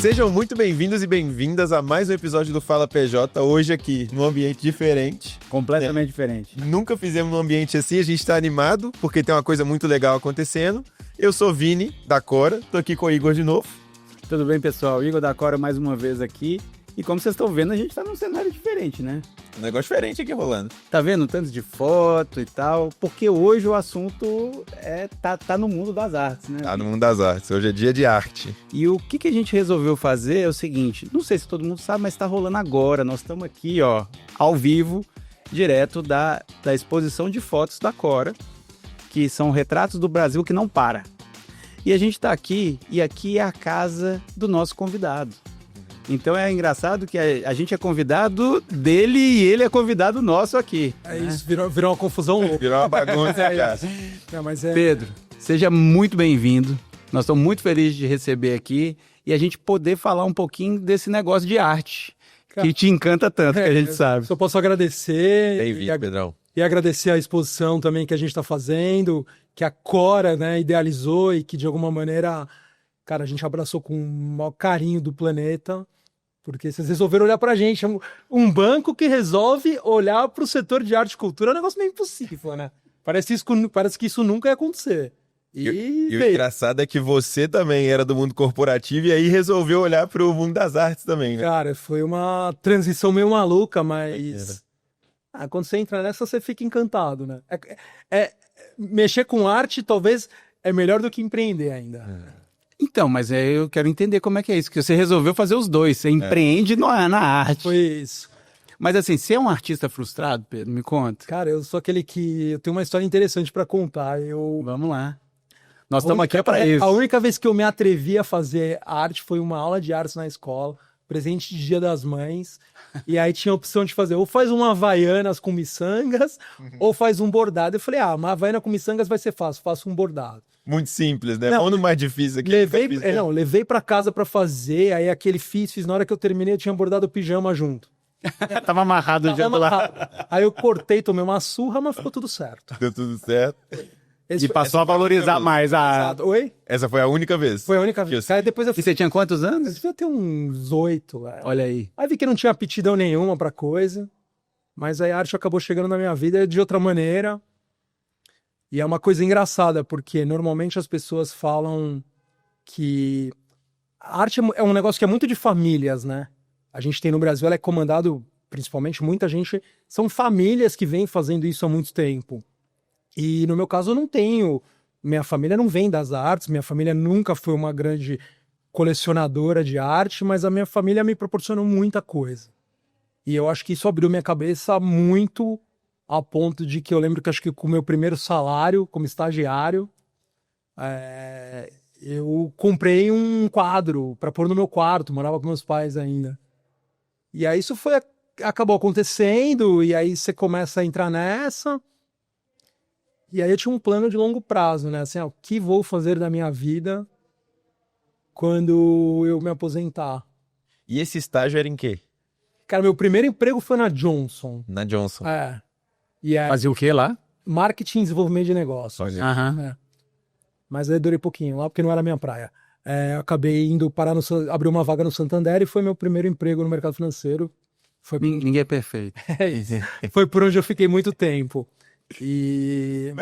Sejam muito bem-vindos e bem-vindas a mais um episódio do Fala PJ, hoje aqui num ambiente diferente. Completamente diferente. Nunca fizemos num ambiente assim, a gente tá animado porque tem uma coisa muito legal acontecendo. Eu sou Vini, da Cora, tô aqui com o Igor de novo. Tudo bem, pessoal? Igor da Cora mais uma vez aqui. E como vocês estão vendo, a gente tá num cenário diferente, né? Um negócio diferente aqui rolando. Tá vendo? Tanto de foto e tal, porque hoje o assunto tá no mundo das artes, né? Tá no mundo das artes, hoje é dia de arte. E o que a gente resolveu fazer é o seguinte, não sei se todo mundo sabe, mas tá rolando agora. Nós estamos aqui, ó, ao vivo, direto da exposição de fotos da Cora, que são retratos do Brasil que não para. E a gente tá aqui, e aqui é a casa do nosso convidado. Então é engraçado que a gente é convidado dele e ele é convidado nosso aqui. É isso, virou uma confusão louca. Virou uma bagunça, cara. Pedro, seja muito bem-vindo. Nós estamos muito felizes de receber aqui e a gente poder falar um pouquinho desse negócio de arte, que te encanta tanto, que a gente sabe. Só posso agradecer. Bem-vindo, Pedrão. E agradecer a exposição também que a gente está fazendo, que a Cora, né, idealizou e que de alguma maneira, cara, a gente abraçou com o maior carinho do planeta. Porque vocês resolveram olhar pra gente. Um banco que resolve olhar pro setor de arte e cultura é um negócio meio impossível, né? Parece que isso nunca ia acontecer. E o engraçado é que você também era do mundo corporativo e aí resolveu olhar pro mundo das artes também, né? Cara, foi uma transição meio maluca, mas... quando você entra nessa, você fica encantado, né? Mexer com arte talvez é melhor do que empreender ainda. Então, mas eu quero entender como é que é isso, que você resolveu fazer os dois, você empreende na arte. Foi isso. Mas assim, você é um artista frustrado, Pedro? Me conta. Cara, eu sou aquele que... Eu tenho uma história interessante pra contar. Vamos lá. Nós estamos aqui para isso. A única vez que eu me atrevi a fazer arte foi uma aula de artes na escola, presente de Dia das Mães, e aí tinha a opção de fazer ou faz uma Havaianas com miçangas, ou faz um bordado. Eu falei, uma Havaiana com miçangas vai ser fácil, faço um bordado. Muito simples, né? Vamos no mais difícil aqui. Levei pra casa pra fazer, aí fiz, na hora que eu terminei eu tinha bordado o pijama junto. Tava amarrado o dia do lado. Aí eu cortei, tomei uma surra, mas ficou tudo certo. Deu tudo certo. E passou a valorizar mais a arte. Oi? Essa foi a única vez? Foi a única vez. Aí depois E você tinha quantos anos? Eu devia ter uns 8. Olha aí. Aí vi que não tinha aptidão nenhuma pra coisa, mas aí a arte acabou chegando na minha vida de outra maneira. E é uma coisa engraçada, porque normalmente as pessoas falam que a arte é um negócio que é muito de famílias, né? A gente tem no Brasil, ela é comandado, principalmente, muita gente... São famílias que vêm fazendo isso há muito tempo. E no meu caso eu não tenho... Minha família não vem das artes, minha família nunca foi uma grande colecionadora de arte, mas a minha família me proporcionou muita coisa. E eu acho que isso abriu minha cabeça muito... a ponto de que eu lembro que acho que com o meu primeiro salário como estagiário, eu comprei um quadro para pôr no meu quarto, morava com meus pais ainda. E aí isso acabou acontecendo, e aí você começa a entrar nessa. E aí eu tinha um plano de longo prazo, né? Assim, o que vou fazer da minha vida quando eu me aposentar? E esse estágio era em quê? Cara, meu primeiro emprego foi na Johnson. Na Johnson. E fazia o que lá? Marketing e desenvolvimento de negócios. Aham. Mas aí durei pouquinho lá, porque não era minha praia. Eu acabei indo parar abrir uma vaga no Santander e foi meu primeiro emprego no mercado financeiro. Ninguém é perfeito. Foi por onde eu fiquei muito tempo. E...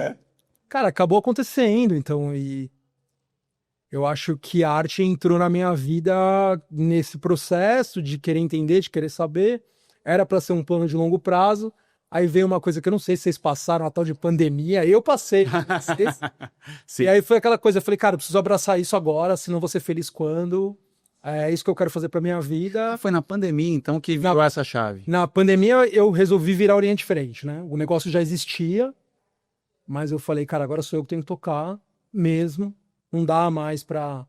Cara, acabou acontecendo, então, e... Eu acho que a arte entrou na minha vida nesse processo de querer entender, de querer saber. Era para ser um plano de longo prazo. Aí veio uma coisa que eu não sei se vocês passaram, a tal de pandemia. Eu passei. Sim. E aí foi aquela coisa, eu falei, cara, eu preciso abraçar isso agora, senão vou ser feliz quando. É isso que eu quero fazer pra minha vida. Foi na pandemia, então, que virou essa chave. Na pandemia, eu resolvi virar Oriente Frente, né? O negócio já existia, mas eu falei, cara, agora sou eu que tenho que tocar mesmo. Não dá mais pra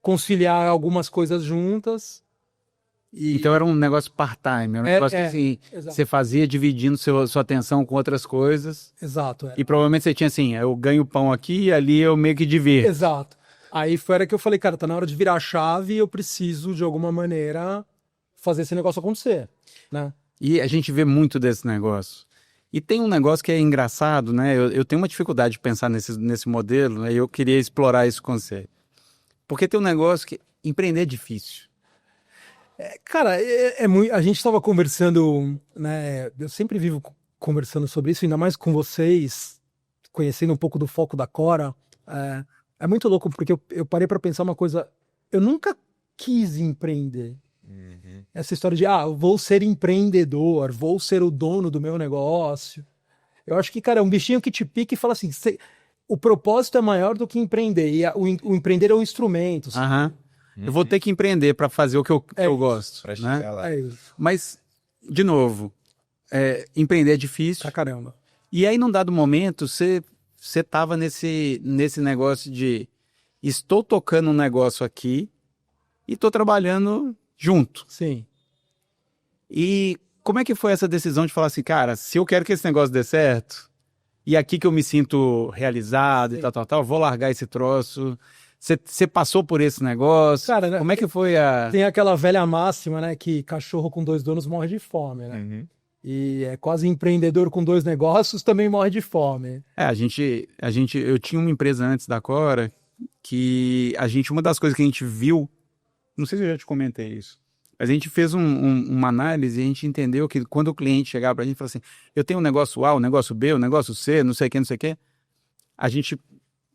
conciliar algumas coisas juntas. Então era um negócio part-time, era um negócio que assim, você fazia dividindo sua atenção com outras coisas. Exato. E provavelmente você tinha assim, eu ganho pão aqui e ali eu meio que divirto. Exato. Aí foi a hora que eu falei, cara, tá na hora de virar a chave e eu preciso, de alguma maneira, fazer esse negócio acontecer, né? E a gente vê muito desse negócio. E tem um negócio que é engraçado, né? Eu tenho uma dificuldade de pensar nesse modelo, né? E eu queria explorar esse conceito. Porque tem um negócio que empreender é difícil. Cara, a gente estava conversando, né? Eu sempre vivo conversando sobre isso, ainda mais com vocês, conhecendo um pouco do foco da Cora. É muito louco, porque eu parei para pensar uma coisa. Eu nunca quis empreender. Essa história de, vou ser empreendedor, vou ser o dono do meu negócio. Eu acho que, cara, é um bichinho que te pica e fala assim, o propósito é maior do que empreender, e o empreender é um instrumento. Aham. Eu vou ter que empreender para fazer o que eu gosto. Pra né? chegar lá. É isso. Mas, de novo, empreender é difícil. Pra caramba. E aí, num dado momento, você tava nesse negócio de estou tocando um negócio aqui e estou trabalhando junto. Sim. E como é que foi essa decisão de falar assim, cara, se eu quero que esse negócio dê certo, e aqui que eu me sinto realizado e tal, vou largar esse troço. Você passou por esse negócio? Cara, né, como é que foi a... tem aquela velha máxima, né, que cachorro com 2 donos morre de fome, né? E é quase empreendedor com 2 negócios também morre de fome. Eu tinha uma empresa antes da Cora que uma das coisas que a gente viu, não sei se eu já te comentei isso, mas a gente fez uma análise e a gente entendeu que quando o cliente chegava pra gente e falava assim, eu tenho um negócio A, um negócio B, um negócio C, não sei o que, a gente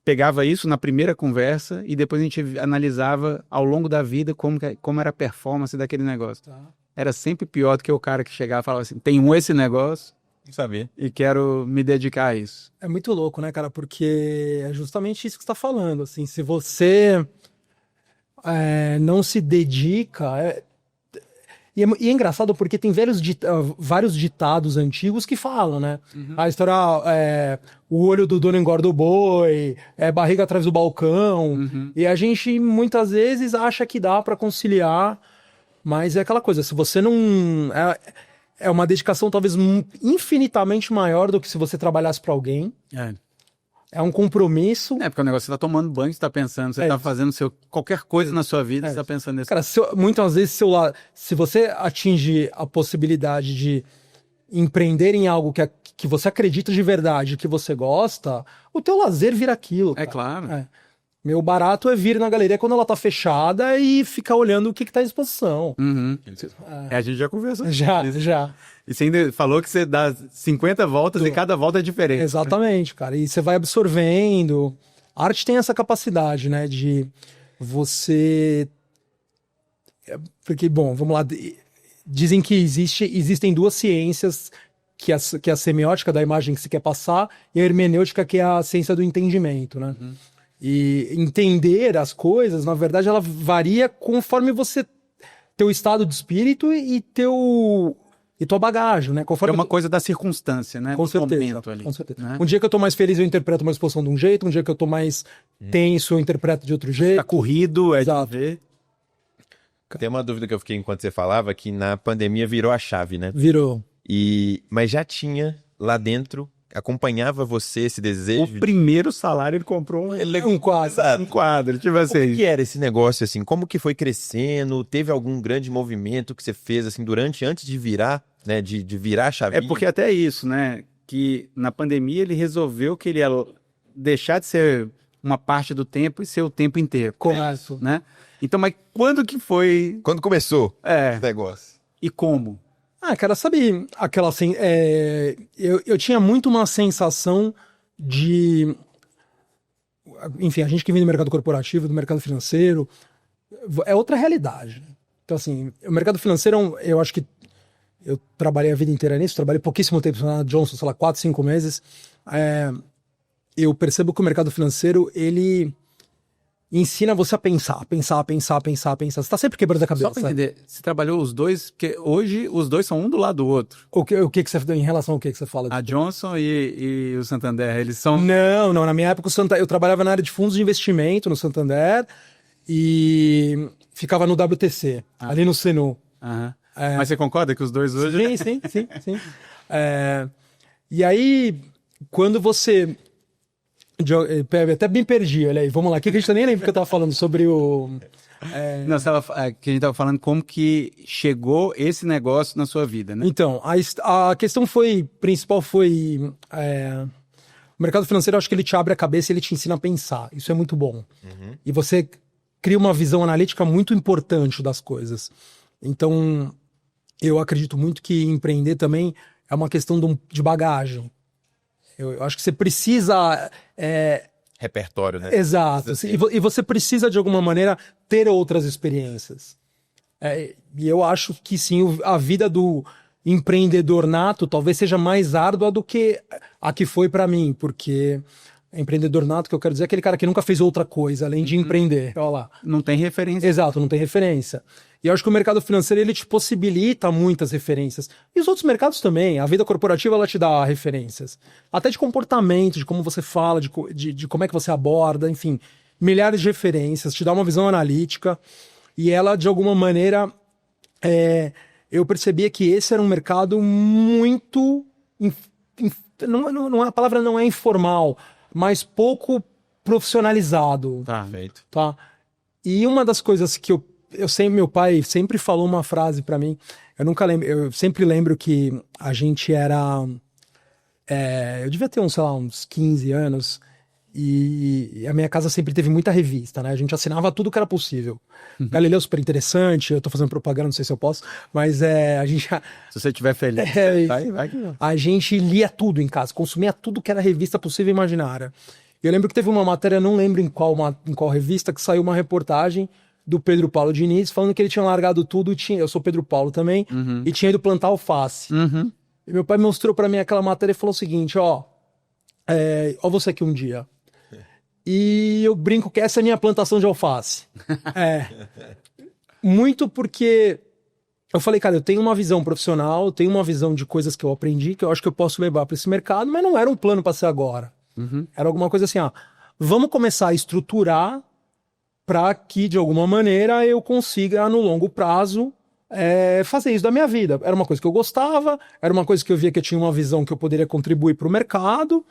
pegava isso na primeira conversa e depois a gente analisava ao longo da vida como era a performance daquele negócio. Tá. Era sempre pior do que o cara que chegava e falava assim, esse negócio Saber. e quero me dedicar a isso. É muito louco, né, cara? Porque é justamente isso que você está falando. Assim, se você não se dedica. E é engraçado porque tem vários ditados antigos que falam, né? A história, o olho do dono engorda o boi, barriga atrás do balcão. E a gente muitas vezes acha que dá para conciliar, mas é aquela coisa, se você não. É uma dedicação talvez infinitamente maior do que se você trabalhasse para alguém. É um compromisso. Porque o negócio, você tá tomando banho, você tá pensando, você tá fazendo qualquer coisa na sua vida, você tá pensando nisso. Cara, muitas vezes, se você atinge a possibilidade de empreender em algo que você acredita de verdade, que você gosta, o teu lazer vira aquilo. Cara. É claro. Meu barato é vir na galeria quando ela tá fechada e ficar olhando o que tá em exposição. A gente já conversou. Já. E você ainda falou que você dá 50 voltas e cada volta é diferente. Exatamente, cara. E você vai absorvendo. A arte tem essa capacidade, né? De você... Porque, bom, vamos lá. Dizem que existem 2 ciências, que é a semiótica da imagem que se quer passar e a hermenêutica, que é a ciência do entendimento, né? E entender as coisas, na verdade, ela varia conforme teu estado de espírito e tua bagagem, né? Conforme É uma coisa da circunstância, né? Com certeza, momento ali, com certeza. Né? Um dia que eu tô mais feliz, eu interpreto uma exposição de um jeito, um dia que eu tô mais tenso, eu interpreto de outro jeito. Tá corrido, Exato. de ver. Tem uma dúvida que eu fiquei enquanto você falava, que na pandemia virou a chave, né? Virou. Mas já tinha lá dentro, acompanhava você esse desejo? O primeiro salário ele comprou Um quadro. Exato. um quadro, tipo assim. Como que era esse negócio, assim? Como que foi crescendo? Teve algum grande movimento que você fez, assim, antes de virar, né? De virar a chave? Porque até isso, né? Que na pandemia ele resolveu que ele ia deixar de ser uma parte do tempo e ser o tempo inteiro. Correto. Né? Então, mas quando que foi? Quando começou esse negócio? E como? Cara, sabe aquela assim, eu tinha muito uma sensação de, enfim, a gente que vem do mercado corporativo, do mercado financeiro, é outra realidade. Então, assim, o mercado financeiro, eu acho que eu trabalhei a vida inteira nisso, trabalhei pouquíssimo tempo na Johnson, sei lá, 4, 5 meses. Eu percebo que o mercado financeiro, ele ensina você a pensar. Você tá sempre quebrando a cabeça. Só pra entender, você trabalhou os dois, porque hoje os dois são um do lado do outro. O que você, em relação ao que você fala? A Johnson e o Santander, eles são... Não, na minha época eu trabalhava na área de fundos de investimento no Santander e ficava no WTC, ali no Senu. Mas você concorda que os dois hoje... Sim. E aí, quando você... até me perdi, olha aí, vamos lá, o que a gente nem lembra que eu tava falando sobre o... Não, que a gente tava falando como que chegou esse negócio na sua vida, né? Então, a questão principal foi... o mercado financeiro, eu acho que ele te abre a cabeça e ele te ensina a pensar. Isso é muito bom. E você cria uma visão analítica muito importante das coisas. Então, eu acredito muito que empreender também é uma questão de bagagem. Eu acho que você precisa... Repertório, né? Exato. E você precisa, de alguma maneira, ter outras experiências. E eu acho que sim, a vida do empreendedor nato talvez seja mais árdua do que a que foi para mim, porque empreendedor nato, que eu quero dizer, é aquele cara que nunca fez outra coisa além de empreender. Olha lá. Não tem referência. Exato, não tem referência. E eu acho que o mercado financeiro, ele te possibilita muitas referências. E os outros mercados também. A vida corporativa, ela te dá referências. Até de comportamento, de como você fala, de como é que você aborda, enfim. Milhares de referências, te dá uma visão analítica. E ela, de alguma maneira, eu percebia que esse era um mercado muito... a palavra não é informal, mas pouco profissionalizado. Tá, feito. Tá? E uma das coisas que eu sempre, meu pai sempre falou uma frase pra mim, eu sempre lembro que a gente era, eu devia ter uns 15 anos, e a minha casa sempre teve muita revista, né? A gente assinava tudo que era possível. Galileu super interessante, eu tô fazendo propaganda, não sei se eu posso, mas a gente... Se você estiver feliz, vai que não. A gente lia tudo em casa, consumia tudo que era revista possível e imaginária. Eu lembro que teve uma matéria, não lembro em qual revista, que saiu uma reportagem do Pedro Paulo Diniz, falando que ele tinha largado tudo, eu sou Pedro Paulo também, e tinha ido plantar alface. E meu pai mostrou pra mim aquela matéria e falou o seguinte, ó você aqui um dia. E eu brinco que essa é a minha plantação de alface. Muito porque eu falei, cara, eu tenho uma visão profissional, eu tenho uma visão de coisas que eu aprendi, que eu acho que eu posso levar para esse mercado, mas não era um plano para ser agora. Era alguma coisa assim, vamos começar a estruturar para que, de alguma maneira, eu consiga, no longo prazo, fazer isso da minha vida. Era uma coisa que eu gostava, era uma coisa que eu via que eu tinha uma visão que eu poderia contribuir para o mercado,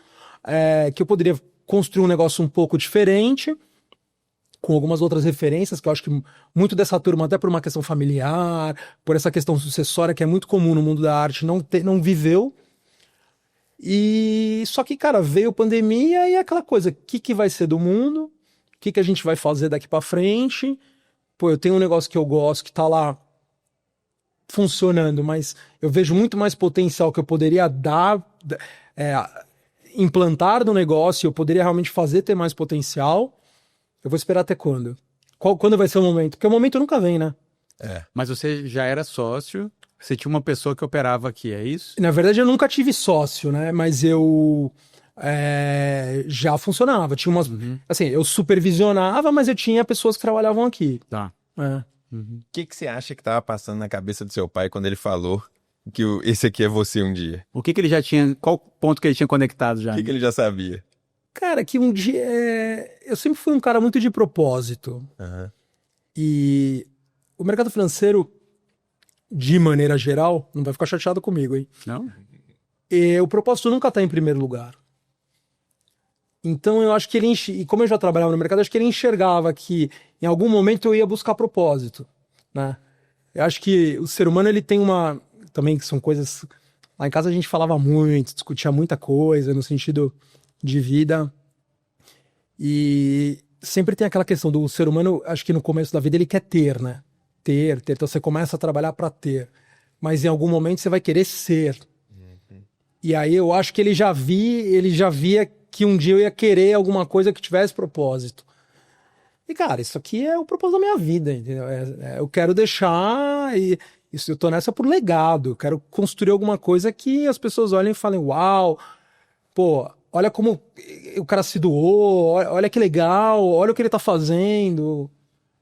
que eu poderia construir um negócio um pouco diferente, com algumas outras referências, que eu acho que muito dessa turma, até por uma questão familiar, por essa questão sucessória, que é muito comum no mundo da arte, não viveu. E só que, cara, veio pandemia e aquela coisa, o que vai ser do mundo? O que a gente vai fazer daqui pra frente? Pô, eu tenho um negócio que eu gosto, que tá lá funcionando, mas eu vejo muito mais potencial que eu poderia implantar no negócio, eu poderia realmente fazer ter mais potencial. Eu vou esperar até quando? Quando vai ser o momento? Porque o momento nunca vem, né? Mas você já era sócio, você tinha uma pessoa que operava aqui, é isso? Na verdade, eu nunca tive sócio, né? Mas eu já funcionava. Tinha umas... Assim, eu supervisionava, mas eu tinha pessoas que trabalhavam aqui. Tá. O que você acha que estava passando na cabeça do seu pai quando ele falou que esse aqui é você um dia? O que ele já tinha... Qual ponto que ele tinha conectado já? O que ele já sabia? Cara, que um dia... Eu sempre fui um cara muito de propósito. E o mercado financeiro, de maneira geral, não vai ficar chateado comigo, hein? Não? O propósito nunca está em primeiro lugar. Então eu acho que e como eu já trabalhava no mercado, acho que ele enxergava que em algum momento eu ia buscar propósito, né? Eu acho que o ser humano, ele tem também que são coisas... Lá em casa a gente falava muito, discutia muita coisa no sentido de vida. E sempre tem aquela questão do ser humano, acho que no começo da vida ele quer ter, né? Ter. Então você começa a trabalhar para ter. Mas em algum momento você vai querer ser. E aí eu acho que ele já via que um dia eu ia querer alguma coisa que tivesse propósito. E, cara, isso aqui é o propósito da minha vida, entendeu? Eu quero deixar... eu tô nessa por legado. Eu quero construir alguma coisa que as pessoas olhem e falem, uau, pô, olha como o cara se doou, olha que legal, olha o que ele tá fazendo.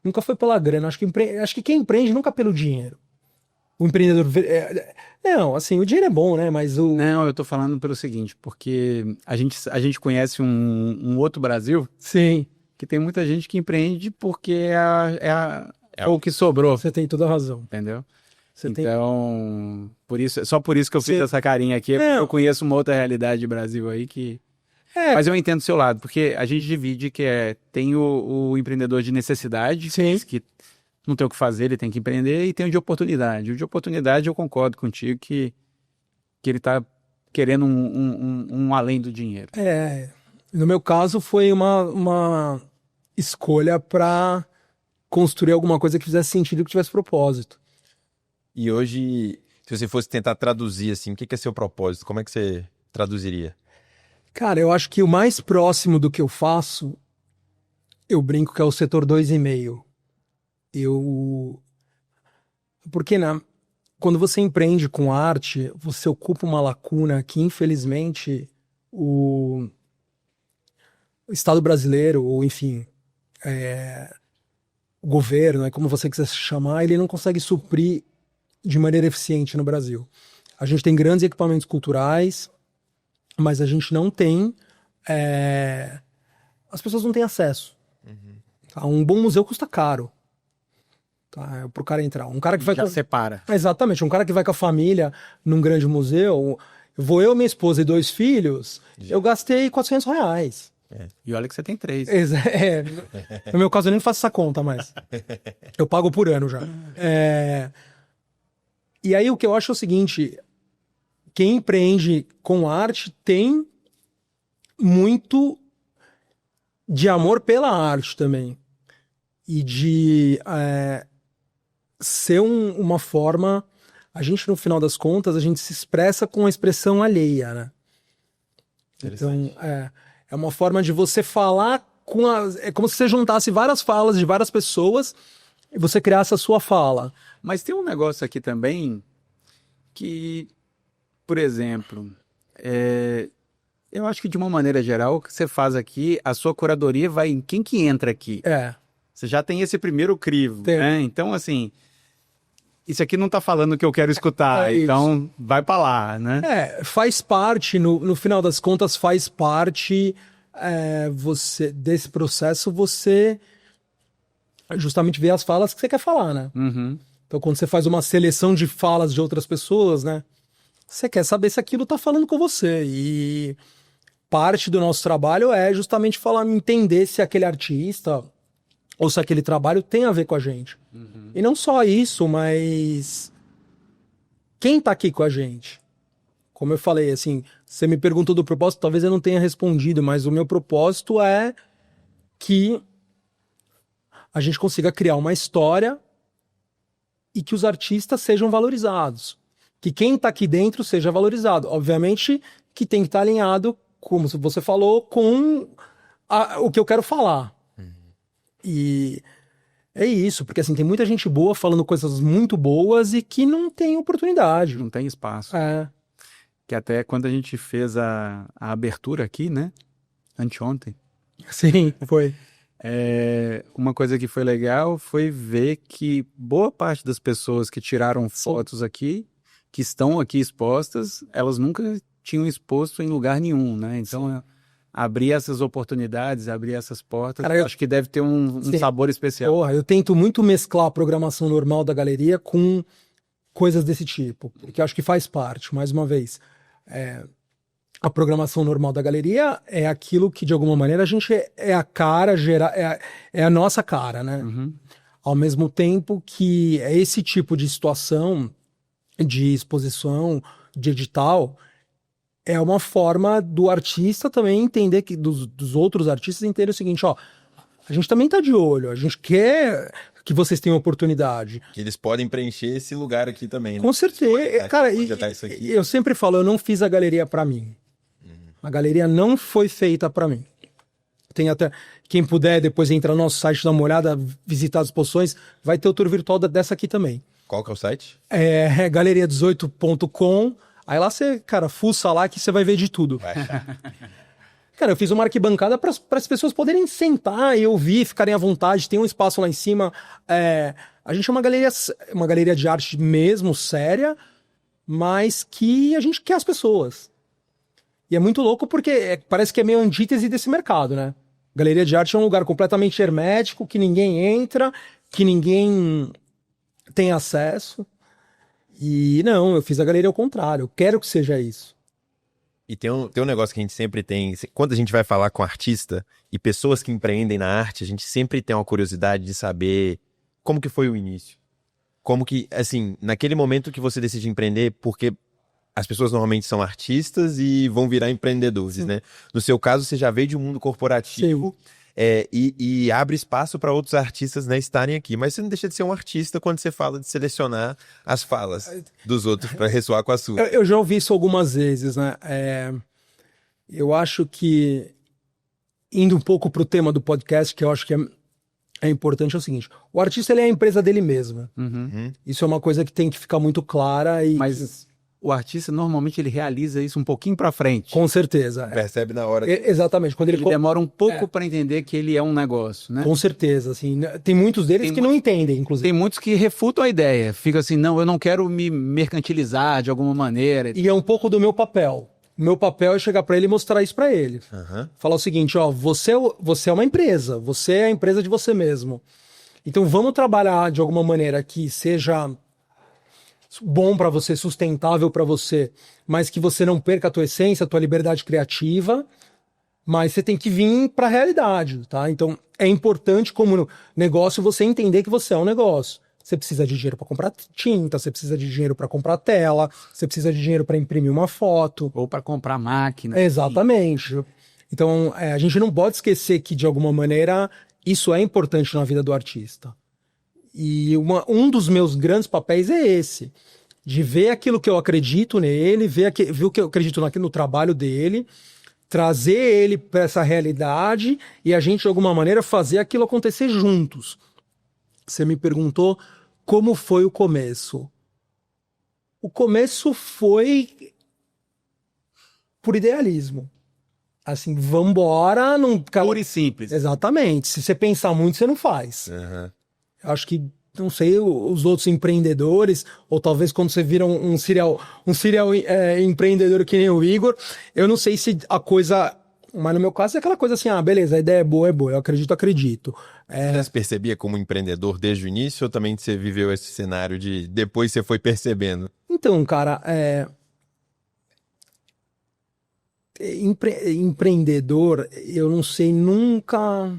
Nunca foi pela grana. Acho que quem empreende nunca pelo dinheiro. O empreendedor... Não, assim, o dinheiro é bom, né? Mas Não, eu tô falando pelo seguinte, porque a gente conhece um outro Brasil... Sim. Que tem muita gente que empreende porque é o que sobrou. Você tem toda a razão. Entendeu? Então, só por isso que eu fiz essa carinha aqui. Eu conheço uma outra realidade de Brasil aí que... Mas eu entendo o seu lado, porque a gente divide que tem o empreendedor de necessidade, que não tem o que fazer, ele tem que empreender, e tem o de oportunidade. O de oportunidade, eu concordo contigo que ele está querendo um além do dinheiro. No meu caso, foi uma escolha para construir alguma coisa que fizesse sentido e que tivesse propósito. E hoje, se você fosse tentar traduzir, assim, o que é seu propósito? Como é que você traduziria? Cara, eu acho que o mais próximo do que eu faço, eu brinco que é o setor 2,5. Porque quando você empreende com arte, você ocupa uma lacuna que, infelizmente, o Estado brasileiro, ou enfim, o governo, como você quiser se chamar, ele não consegue suprir de maneira eficiente no Brasil. A gente tem grandes equipamentos culturais, mas a gente não tem... As pessoas não têm acesso. Tá? Um bom museu custa caro. Tá? Pro cara entrar. Um cara que vai... Já separa. Exatamente. Um cara que vai com a família num grande museu, vou eu, minha esposa e 2 filhos, eu gastei R$400. E olha que você tem 3. No meu caso, eu nem faço essa conta, mas eu pago por ano já. E aí o que eu acho é o seguinte: quem empreende com arte tem muito de amor pela arte também. E de ser uma forma... A gente, no final das contas, a gente se expressa com a expressão alheia, né? Então, é uma forma de você falar é como se você juntasse várias falas de várias pessoas e você criasse a sua fala. Mas tem um negócio aqui também que, por exemplo, eu acho que de uma maneira geral, o que você faz aqui, a sua curadoria vai em quem que entra aqui. Você já tem esse primeiro crivo, né? Então, assim, isso aqui não tá falando o que eu quero escutar, então vai pra lá, né? Faz parte, no final das contas, faz parte desse processo, você justamente vê as falas que você quer falar, né? Uhum. Então, quando você faz uma seleção de falas de outras pessoas, né? Você quer saber se aquilo tá falando com você. E parte do nosso trabalho é justamente entender se aquele artista ou se aquele trabalho tem a ver com a gente. Uhum. E não só isso, mas quem tá aqui com a gente? Como eu falei, assim, você me perguntou do propósito, talvez eu não tenha respondido, mas o meu propósito é que a gente consiga criar uma história e que os artistas sejam valorizados. Que quem tá aqui dentro seja valorizado. Obviamente que tem que estar alinhado, como você falou, com o que eu quero falar. E é isso, porque assim, tem muita gente boa falando coisas muito boas e que não tem oportunidade. Não tem espaço. Que até quando a gente fez a abertura aqui, né? Anteontem. Sim, foi. Uma coisa que foi legal foi ver que boa parte das pessoas que tiraram fotos aqui, que estão aqui expostas, elas nunca tinham exposto em lugar nenhum, né? Então, abrir essas oportunidades, abrir essas portas, cara, acho que deve ter um sabor especial. Porra, eu tento muito mesclar a programação normal da galeria com coisas desse tipo, porque eu acho que faz parte, mais uma vez. A programação normal da galeria é aquilo que, de alguma maneira, a gente é a cara, é a nossa cara, né? Uhum. Ao mesmo tempo que é esse tipo de situação de exposição, de edital, é uma forma do artista também entender, que dos outros artistas entenderem o seguinte, ó, a gente também tá de olho, a gente quer que vocês tenham oportunidade. Que eles podem preencher esse lugar aqui também, né? Com certeza. Cara, eu sempre falo, eu não fiz a galeria pra mim. A galeria não foi feita pra mim. Tem até, quem puder depois entrar no nosso site, dar uma olhada, visitar as exposições, vai ter o tour virtual dessa aqui também. Qual que é o site? Galeria18.com. Aí lá você, cara, fuça lá que você vai ver de tudo. Cara, eu fiz uma arquibancada para as pessoas poderem sentar e ouvir, ficarem à vontade. Tem um espaço lá em cima. A gente é uma galeria de arte mesmo, séria, mas que a gente quer as pessoas. E é muito louco porque parece que é meio antítese desse mercado, né? Galeria de arte é um lugar completamente hermético, que ninguém entra, que ninguém tem acesso. E não, eu fiz a galeria ao contrário. Eu quero que seja isso. E tem um negócio que a gente sempre tem, quando a gente vai falar com artista e pessoas que empreendem na arte, a gente sempre tem uma curiosidade de saber como que foi o início. Como que, assim, naquele momento que você decide empreender, porque as pessoas normalmente são artistas e vão virar empreendedores, né? No seu caso, você já veio de um mundo corporativo. e abre espaço para outros artistas, né, estarem aqui. Mas você não deixa de ser um artista quando você fala de selecionar as falas dos outros para ressoar com a sua. Eu já ouvi isso algumas vezes, né? Eu acho que, indo um pouco pro tema do podcast, que eu acho que é importante, é o seguinte: o artista, ele é a empresa dele mesmo. Isso é uma coisa que tem que ficar muito clara. Mas o artista, normalmente, ele realiza isso um pouquinho para frente. Com certeza. Percebe na hora. Exatamente. Quando Ele demora um pouco para entender que ele é um negócio, né? Com certeza, assim. Tem muitos deles que não entendem, inclusive. Tem muitos que refutam a ideia. Fica assim, não, eu não quero me mercantilizar de alguma maneira. E é um pouco do meu papel. O meu papel é chegar para ele e mostrar isso para ele. Falar o seguinte, ó, você é uma empresa, você é a empresa de você mesmo. Então vamos trabalhar de alguma maneira que seja bom para você, sustentável para você, mas que você não perca a tua essência, a tua liberdade criativa, mas você tem que vir para a realidade, tá? Então é importante como negócio você entender que você é um negócio. Você precisa de dinheiro para comprar tinta, você precisa de dinheiro para comprar tela, você precisa de dinheiro para imprimir uma foto. Ou para comprar máquina. Exatamente. Então, a gente não pode esquecer que, de alguma maneira, isso é importante na vida do artista. E um dos meus grandes papéis é esse, de ver aquilo que eu acredito nele, ver o que eu acredito no trabalho dele, trazer ele para essa realidade e a gente, de alguma maneira, fazer aquilo acontecer juntos. Você me perguntou como foi o começo. O começo foi por idealismo. Assim, vambora... Puro e simples. Exatamente. Se você pensar muito, você não faz. Acho que, não sei, os outros empreendedores, ou talvez quando você vira um serial empreendedor que nem o Igor, eu não sei se a coisa... Mas no meu caso é aquela coisa assim, beleza, a ideia é boa, eu acredito. Você já se percebia como empreendedor desde o início ou também você viveu esse cenário de depois você foi percebendo? Então, cara, empreendedor, eu não sei nunca...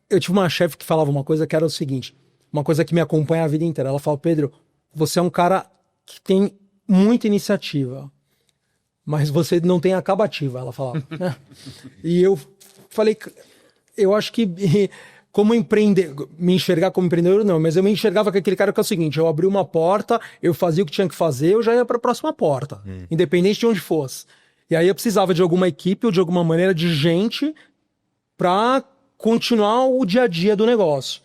Eu tive uma chefe que falava uma coisa que era o seguinte, uma coisa que me acompanha a vida inteira. Ela fala, Pedro, você é um cara que tem muita iniciativa, mas você não tem acabativa, ela falava. E eu falei, eu acho que me enxergar como empreendedor não, mas eu me enxergava com aquele cara que é o seguinte, eu abri uma porta, eu fazia o que tinha que fazer, eu já ia para a próxima porta, independente de onde fosse. E aí eu precisava de alguma equipe ou de alguma maneira de gente para continuar o dia a dia do negócio.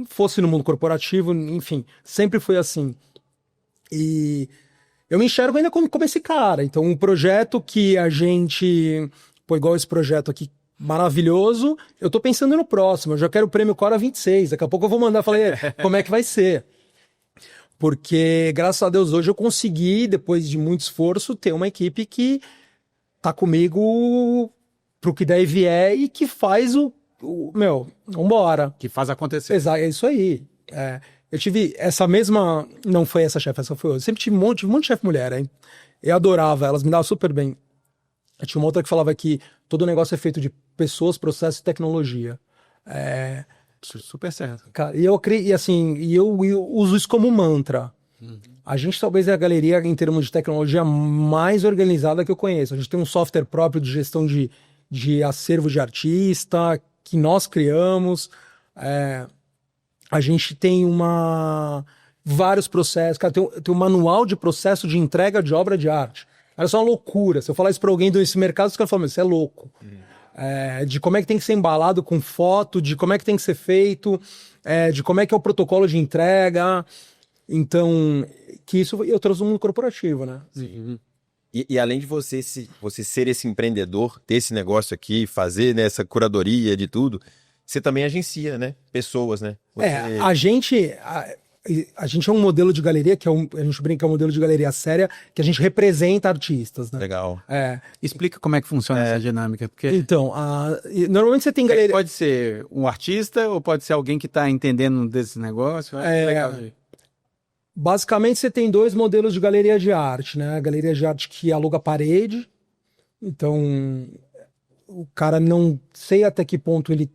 Fosse no mundo corporativo, enfim, sempre foi assim. E eu me enxergo ainda como esse cara. Então, um projeto que a gente... Pô, igual esse projeto aqui, maravilhoso, eu tô pensando no próximo. Eu já quero o Prêmio Cora 26. Daqui a pouco eu vou mandar, falei, como é que vai ser? Porque, graças a Deus, hoje eu consegui, depois de muito esforço, ter uma equipe que tá comigo pro que der e vier e que faz vambora. Que faz acontecer. Exato, é isso aí. Eu tive essa mesma... Não foi essa chefe, essa foi outra. Sempre tive um monte de chefe mulher, hein? Eu adorava, elas me davam super bem. Eu tinha uma outra que falava que todo negócio é feito de pessoas, processos e tecnologia. Super certo. Cara, e eu uso isso como mantra. A gente talvez é a galeria, em termos de tecnologia, mais organizada que eu conheço. A gente tem um software próprio de gestão de acervo de artista, que nós criamos. A gente tem vários processos. Cara, tem um manual de processo de entrega de obra de arte. Era só uma loucura. Se eu falar isso para alguém desse mercado, os caras falam, isso é louco. De como é que tem que ser embalado com foto, de como é que tem que ser feito, de como é que é o protocolo de entrega. Então, que isso eu trouxe no mundo corporativo, né? E além de você ser esse empreendedor, ter esse negócio aqui, fazer, né, essa curadoria de tudo, você também agencia, né? Pessoas, né? A gente é um modelo de galeria, a gente brinca que é um modelo de galeria séria, que a gente representa artistas, né? Legal. Explica como é que funciona essa dinâmica. Porque então, normalmente você tem galeria... Pode ser um artista ou pode ser alguém que está entendendo desse negócio. Legal. Basicamente, você tem dois modelos de galeria de arte, né? A galeria de arte que aluga parede. Então, o cara não sei até que ponto ele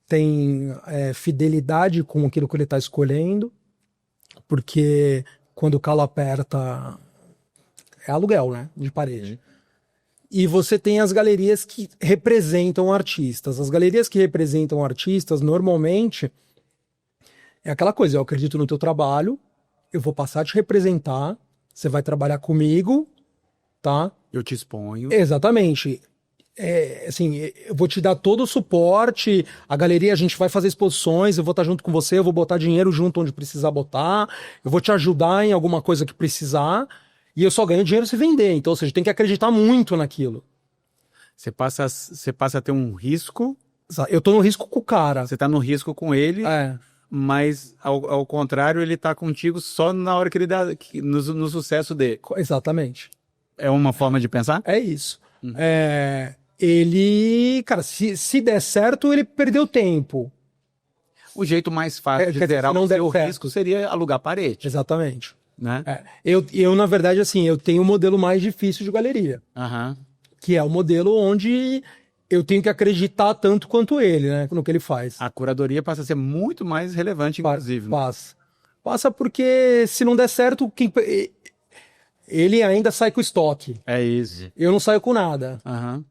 tem fidelidade com aquilo que ele está escolhendo, porque quando o calo aperta, é aluguel, né? De parede. e você tem as galerias que representam artistas. As galerias que representam artistas, normalmente, é aquela coisa, eu acredito no teu trabalho, eu vou passar a te representar, você vai trabalhar comigo, tá? Eu te exponho. Exatamente. Assim, eu vou te dar todo o suporte, a galeria, a gente vai fazer exposições, eu vou estar junto com você, eu vou botar dinheiro junto onde precisar botar, eu vou te ajudar em alguma coisa que precisar, e eu só ganho dinheiro se vender. Então, ou seja, tem que acreditar muito naquilo. Você passa a ter um risco, Eu tô no risco com o cara. você tá no risco com ele, mas ao contrário, ele tá contigo só na hora que ele dá, no sucesso dele. Exatamente. É uma forma de pensar? É isso. Ele, cara, se der certo, ele perdeu tempo. O jeito mais fácil de quer dizer, zerar se não o der seu certo. risco seria alugar parede, Exatamente. né? Eu, na verdade, assim, eu tenho o modelo mais difícil de galeria, Aham. que é o modelo onde eu tenho que acreditar tanto quanto ele, né, no que ele faz. A curadoria passa a ser muito mais relevante, inclusive. né? Passa porque se não der certo, ele ainda sai com estoque. É isso. Eu não saio com nada. Aham.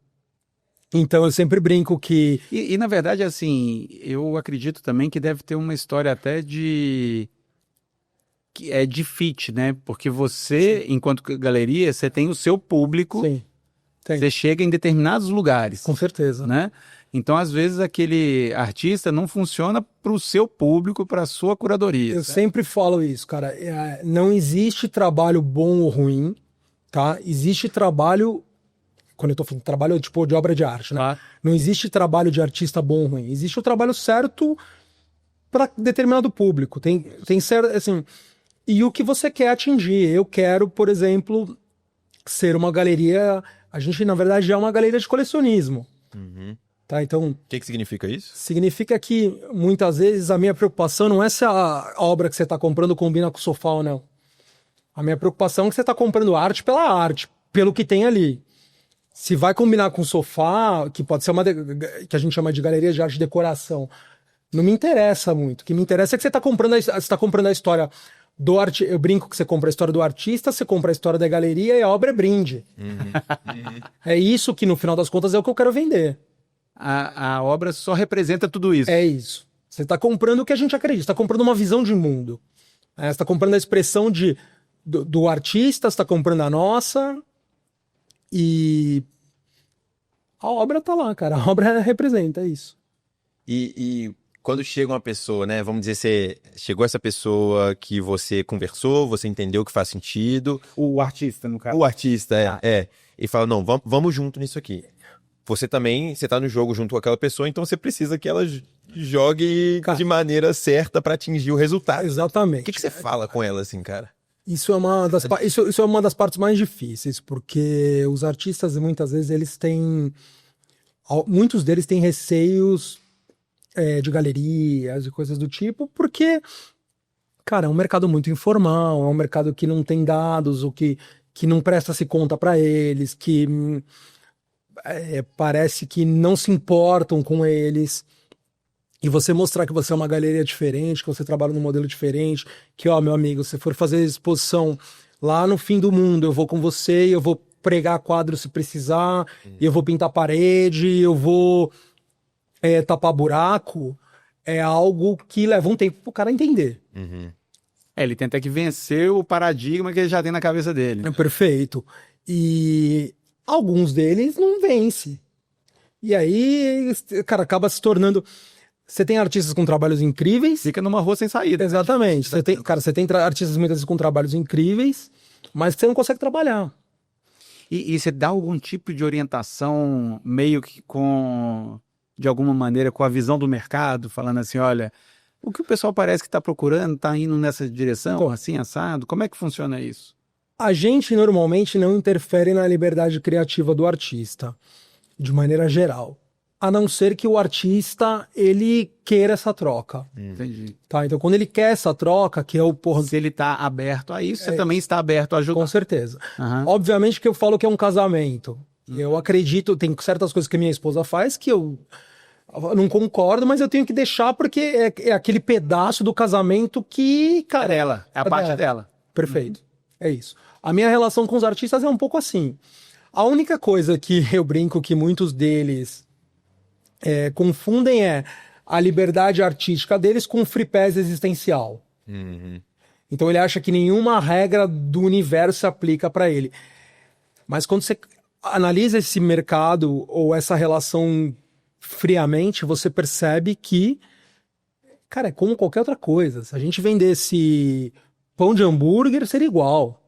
Então eu sempre brinco que E, na verdade, assim, eu acredito também que deve ter uma história até de fit, né? Porque você, enquanto galeria, você tem o seu público, sim, tem, você chega em determinados lugares, com certeza. né? Então, às vezes, aquele artista não funciona para o seu público, para a sua curadoria. Eu certo? sempre falo isso, cara. Não existe trabalho bom ou ruim, tá? Existe trabalho, quando eu tô falando trabalho tipo de obra de arte, né? Claro. Não existe trabalho de artista bom ou ruim. Existe o trabalho certo para determinado público. Tem certo, assim. E o que você quer atingir? Eu quero, por exemplo, ser uma galeria. A gente, na verdade, é uma galeria de colecionismo. Tá? Então, O que significa isso? significa que muitas vezes a minha preocupação não é se a obra que você está comprando combina com o sofá ou não. A minha preocupação é que você está comprando arte pela arte, pelo que tem ali. Se vai combinar com o sofá, que pode ser que a gente chama de galeria de arte de decoração, não me interessa muito. O que me interessa é que você está comprando a história do artista. Eu brinco que você compra a história do artista, você compra a história da galeria e a obra é brinde. É isso que, no final das contas, é o que eu quero vender. A obra só representa tudo isso. É isso. Você está comprando o que a gente acredita. Você está comprando uma visão de mundo. Você está comprando a expressão do artista, você está comprando a nossa. E a obra tá lá, cara. A obra representa isso. E quando chega uma pessoa, né? Vamos dizer, chegou essa pessoa que você conversou, você entendeu que faz sentido. O artista, no caso. O artista, e fala, não, vamos junto nisso aqui. Você também, você tá no jogo junto com aquela pessoa, então você precisa que ela jogue de maneira certa para atingir o resultado. Exatamente. O que você fala com ela, assim, cara? Isso é uma das partes mais difíceis, porque os artistas, muitas vezes, muitos deles têm receios de galerias e coisas do tipo, porque, cara, é um mercado muito informal, é um mercado que não tem dados, ou que não presta-se conta para eles, que parece que não se importam com eles. E você mostrar que você é uma galeria diferente, que você trabalha num modelo diferente, que, ó, meu amigo, se for fazer exposição lá no fim do mundo, eu vou com você, eu vou pregar quadro se precisar, eu vou pintar parede, eu vou tapar buraco, é algo que leva um tempo pro cara entender. Ele tenta que vencer o paradigma que ele já tem na cabeça dele. É perfeito. E alguns deles não vence. E aí, cara, acaba se tornando... Você tem artistas com trabalhos incríveis. Fica numa rua sem saída. Exatamente. Você tem artistas muitas vezes com trabalhos incríveis, mas você não consegue trabalhar. E você dá algum tipo de orientação meio que de alguma maneira, com a visão do mercado, falando assim, olha, o que o pessoal parece que está procurando, está indo nessa direção, assim, assado? Como é que funciona isso? A gente normalmente não interfere na liberdade criativa do artista, de maneira geral. A não ser que o artista, ele queira essa troca. Entendi. Tá? Então, quando ele quer essa troca, que é o... Se ele está aberto a isso, você também está aberto a ajudar. Com certeza. Uhum. Obviamente que eu falo que é um casamento. Eu acredito, tem certas coisas que a minha esposa faz que eu não concordo, mas eu tenho que deixar porque é aquele pedaço do casamento que, cara... É dela, é a parte dela. Perfeito. É isso. A minha relação com os artistas é um pouco assim. A única coisa que eu brinco que muitos deles confundem é a liberdade artística deles com o free pass existencial. Então ele acha que nenhuma regra do universo se aplica para ele. Mas quando você analisa esse mercado ou essa relação friamente, você percebe que, cara, é como qualquer outra coisa. Se a gente vendesse pão de hambúrguer, seria igual.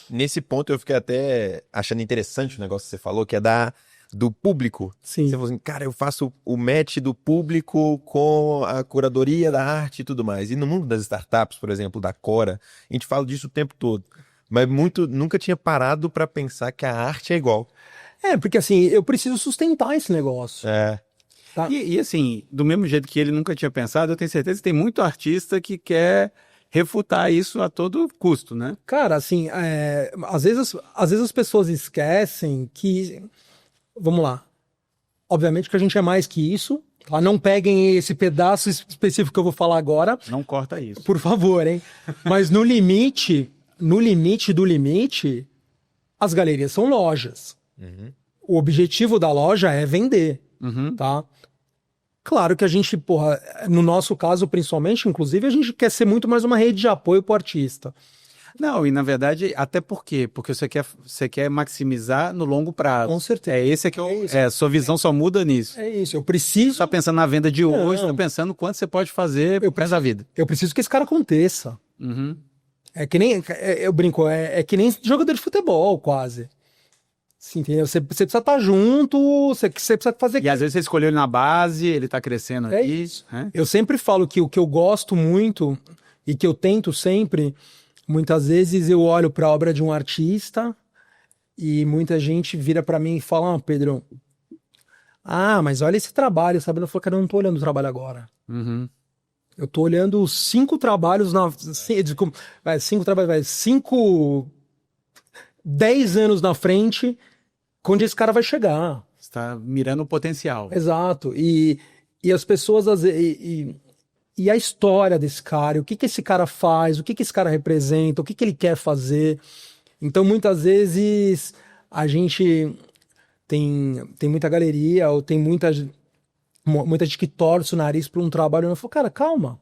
Nesse ponto eu fiquei até achando interessante o negócio que você falou, que é do público. Sim. Você falou assim, cara, eu faço o match do público com a curadoria da arte e tudo mais. E no mundo das startups, por exemplo, da Cora, a gente fala disso o tempo todo. Mas nunca tinha parado para pensar que a arte é igual. Porque assim, eu preciso sustentar esse negócio. Tá? E assim, do mesmo jeito que ele nunca tinha pensado, eu tenho certeza que tem muito artista que quer refutar isso a todo custo, né? Cara, assim, às vezes as pessoas esquecem que... Vamos lá. Obviamente que a gente é mais que isso. Tá? Não peguem esse pedaço específico que eu vou falar agora. Não corta isso. Por favor, hein? Mas no limite do limite, as galerias são lojas. O objetivo da loja é vender, tá? Claro que a gente, no nosso caso principalmente, inclusive, a gente quer ser muito mais uma rede de apoio pro artista. Não, e na verdade, até por quê? Porque você quer maximizar no longo prazo. Com certeza. Esse é que sua visão só muda nisso. É isso, eu preciso... Você tá pensando na venda de hoje, tá pensando quanto você pode fazer pro resto da vida. Eu preciso que esse cara aconteça. É que nem, eu brinco, é que nem jogador de futebol, quase. Sim, entendeu? Você precisa estar junto, você precisa fazer... E às vezes você escolheu ele na base, ele tá crescendo É aqui. isso. Né? Eu sempre falo que o que eu gosto muito e que eu tento sempre, muitas vezes eu olho para a obra de um artista e muita gente vira para mim e fala, Pedro, mas olha esse trabalho, sabe? Eu falo, cara, eu não tô olhando o trabalho agora. Eu tô olhando 5 trabalhos 10 anos na frente, onde esse cara vai chegar. Você tá mirando o potencial. Exato. E as pessoas, e a história desse cara, o que esse cara faz, o que esse cara representa, o que ele quer fazer. Então, muitas vezes, a gente tem muita galeria, ou tem muita gente que torce o nariz para um trabalho, e eu falo, cara, calma,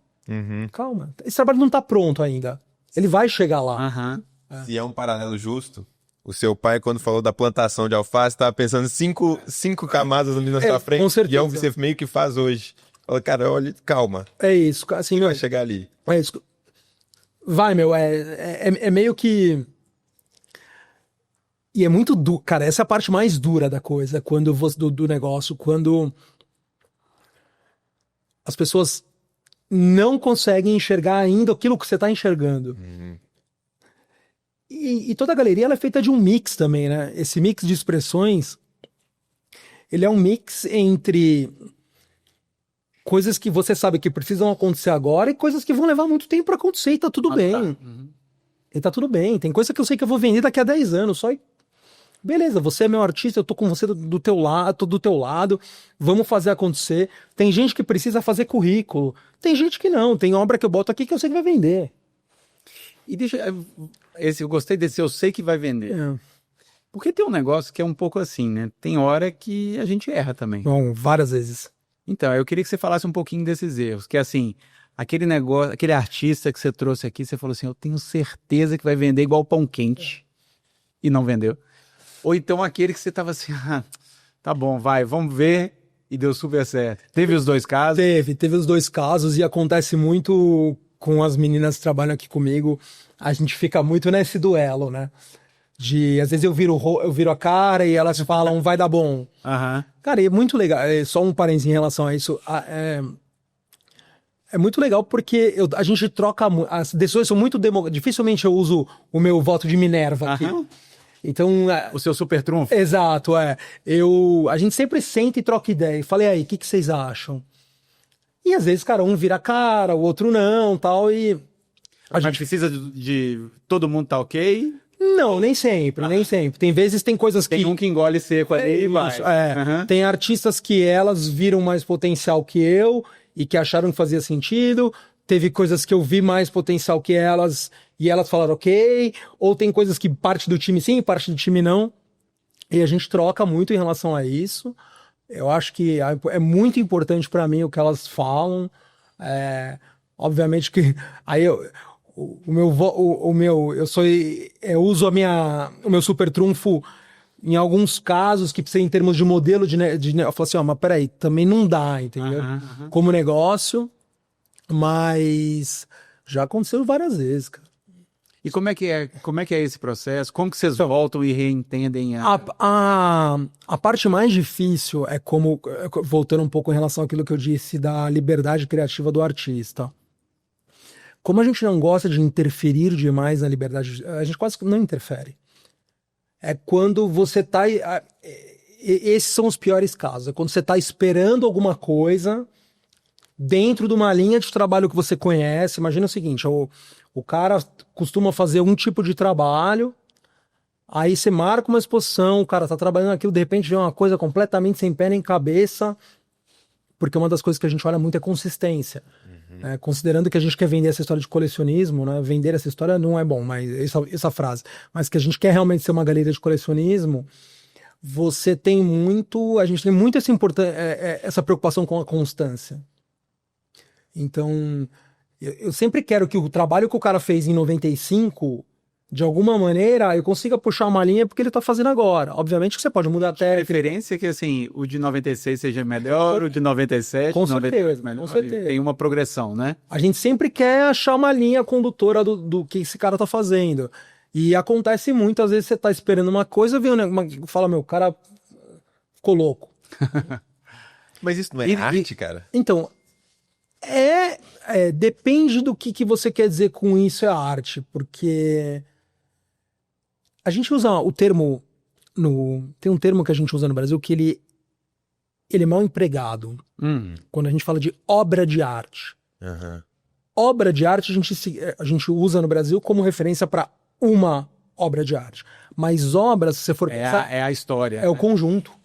calma. Esse trabalho não tá pronto ainda. Ele vai chegar lá. Se é um paralelo justo, o seu pai, quando falou da plantação de alface, estava pensando cinco camadas ali na sua frente, com certeza. e é o que você meio que faz hoje. Fala, cara, olha, calma. É isso, assim, Vai chegar ali. É isso. Vai, meu, é meio que... E é muito duro, cara, essa é a parte mais dura da coisa, quando do negócio, quando as pessoas não conseguem enxergar ainda aquilo que você está enxergando. E toda a galeria ela é feita de um mix também, né? Esse mix de expressões, ele é um mix entre coisas que você sabe que precisam acontecer agora e coisas que vão levar muito tempo para acontecer e tá tudo bem. E tá tudo bem. Tem coisa que eu sei que eu vou vender daqui a 10 anos, só e... Beleza, você é meu artista, eu tô com você do teu lado, vamos fazer acontecer. Tem gente que precisa fazer currículo, tem gente que não, tem obra que eu boto aqui que eu sei que vai vender. E eu gostei desse, eu sei que vai vender. Porque tem um negócio que é um pouco assim, né? Tem hora que a gente erra também. Bom, várias vezes. Então, eu queria que você falasse um pouquinho desses erros, que é assim, aquele negócio, aquele artista que você trouxe aqui, você falou assim, eu tenho certeza que vai vender igual pão quente. E não vendeu. Ou então aquele que você tava assim, tá bom, vamos ver, e deu super certo. Teve os dois casos? Teve os dois casos, e acontece muito com as meninas que trabalham aqui comigo, a gente fica muito nesse duelo, né? Às vezes eu viro a cara e elas falam, vai dar bom. Cara, é muito legal, só um parênteses em relação a isso, é muito legal porque a gente troca, as decisões são muito dificilmente eu uso o meu voto de Minerva aqui. Então, o seu super trunfo. Exato, a gente sempre senta e troca ideia. E falei, aí, o que vocês acham? E às vezes, cara, um vira a cara, o outro não, tal, e... A gente precisa de todo mundo tá ok? Não, nem sempre. Tem vezes, tem coisas que... Tem um que engole seco ali e vai. Tem artistas que elas viram mais potencial que eu e que acharam que fazia sentido. Teve coisas que eu vi mais potencial que elas e elas falaram ok. Ou tem coisas que parte do time sim, parte do time não. E a gente troca muito em relação a isso. Eu acho que é muito importante para mim o que elas falam. Obviamente que aí eu uso o meu super trunfo em alguns casos que precisa em termos de modelo eu falo assim, ó, mas peraí, também não dá, entendeu? Como negócio, mas já aconteceu várias vezes, cara. E como é que é esse processo? Como que vocês voltam e reentendem A parte mais difícil é como, voltando um pouco em relação àquilo que eu disse da liberdade criativa do artista. Como a gente não gosta de interferir demais na liberdade, a gente quase não interfere. É quando você tá... Esses são os piores casos. É quando você tá esperando alguma coisa dentro de uma linha de trabalho que você conhece. Imagina o seguinte, o cara costuma fazer um tipo de trabalho, aí você marca uma exposição, o cara tá trabalhando aquilo, de repente vem uma coisa completamente sem pé nem cabeça, porque uma das coisas que a gente olha muito é consistência. Considerando que a gente quer vender essa história de colecionismo, né? Vender essa história não é bom, mas essa frase, mas que a gente quer realmente ser uma galeria de colecionismo, a gente tem muito essa preocupação com a constância. Então, eu sempre quero que o trabalho que o cara fez em 95, de alguma maneira, eu consiga puxar uma linha porque ele tá fazendo agora. Obviamente que você pode mudar até... A preferência é que, assim, o de 96 seja melhor, o de 97... Com certeza, melhor. Com certeza. Tem uma progressão, né? A gente sempre quer achar uma linha condutora do que esse cara tá fazendo. E acontece muito, às vezes você tá esperando uma coisa, fala, meu, o cara ficou louco. Mas isso não é arte, cara? Então, depende do que você quer dizer com isso é arte, porque a gente usa o termo, tem um termo que a gente usa no Brasil que ele é mal empregado, quando a gente fala de obra de arte. Obra de arte a gente usa no Brasil como referência para uma obra de arte, mas obra, se você for pensar, é a história, o conjunto.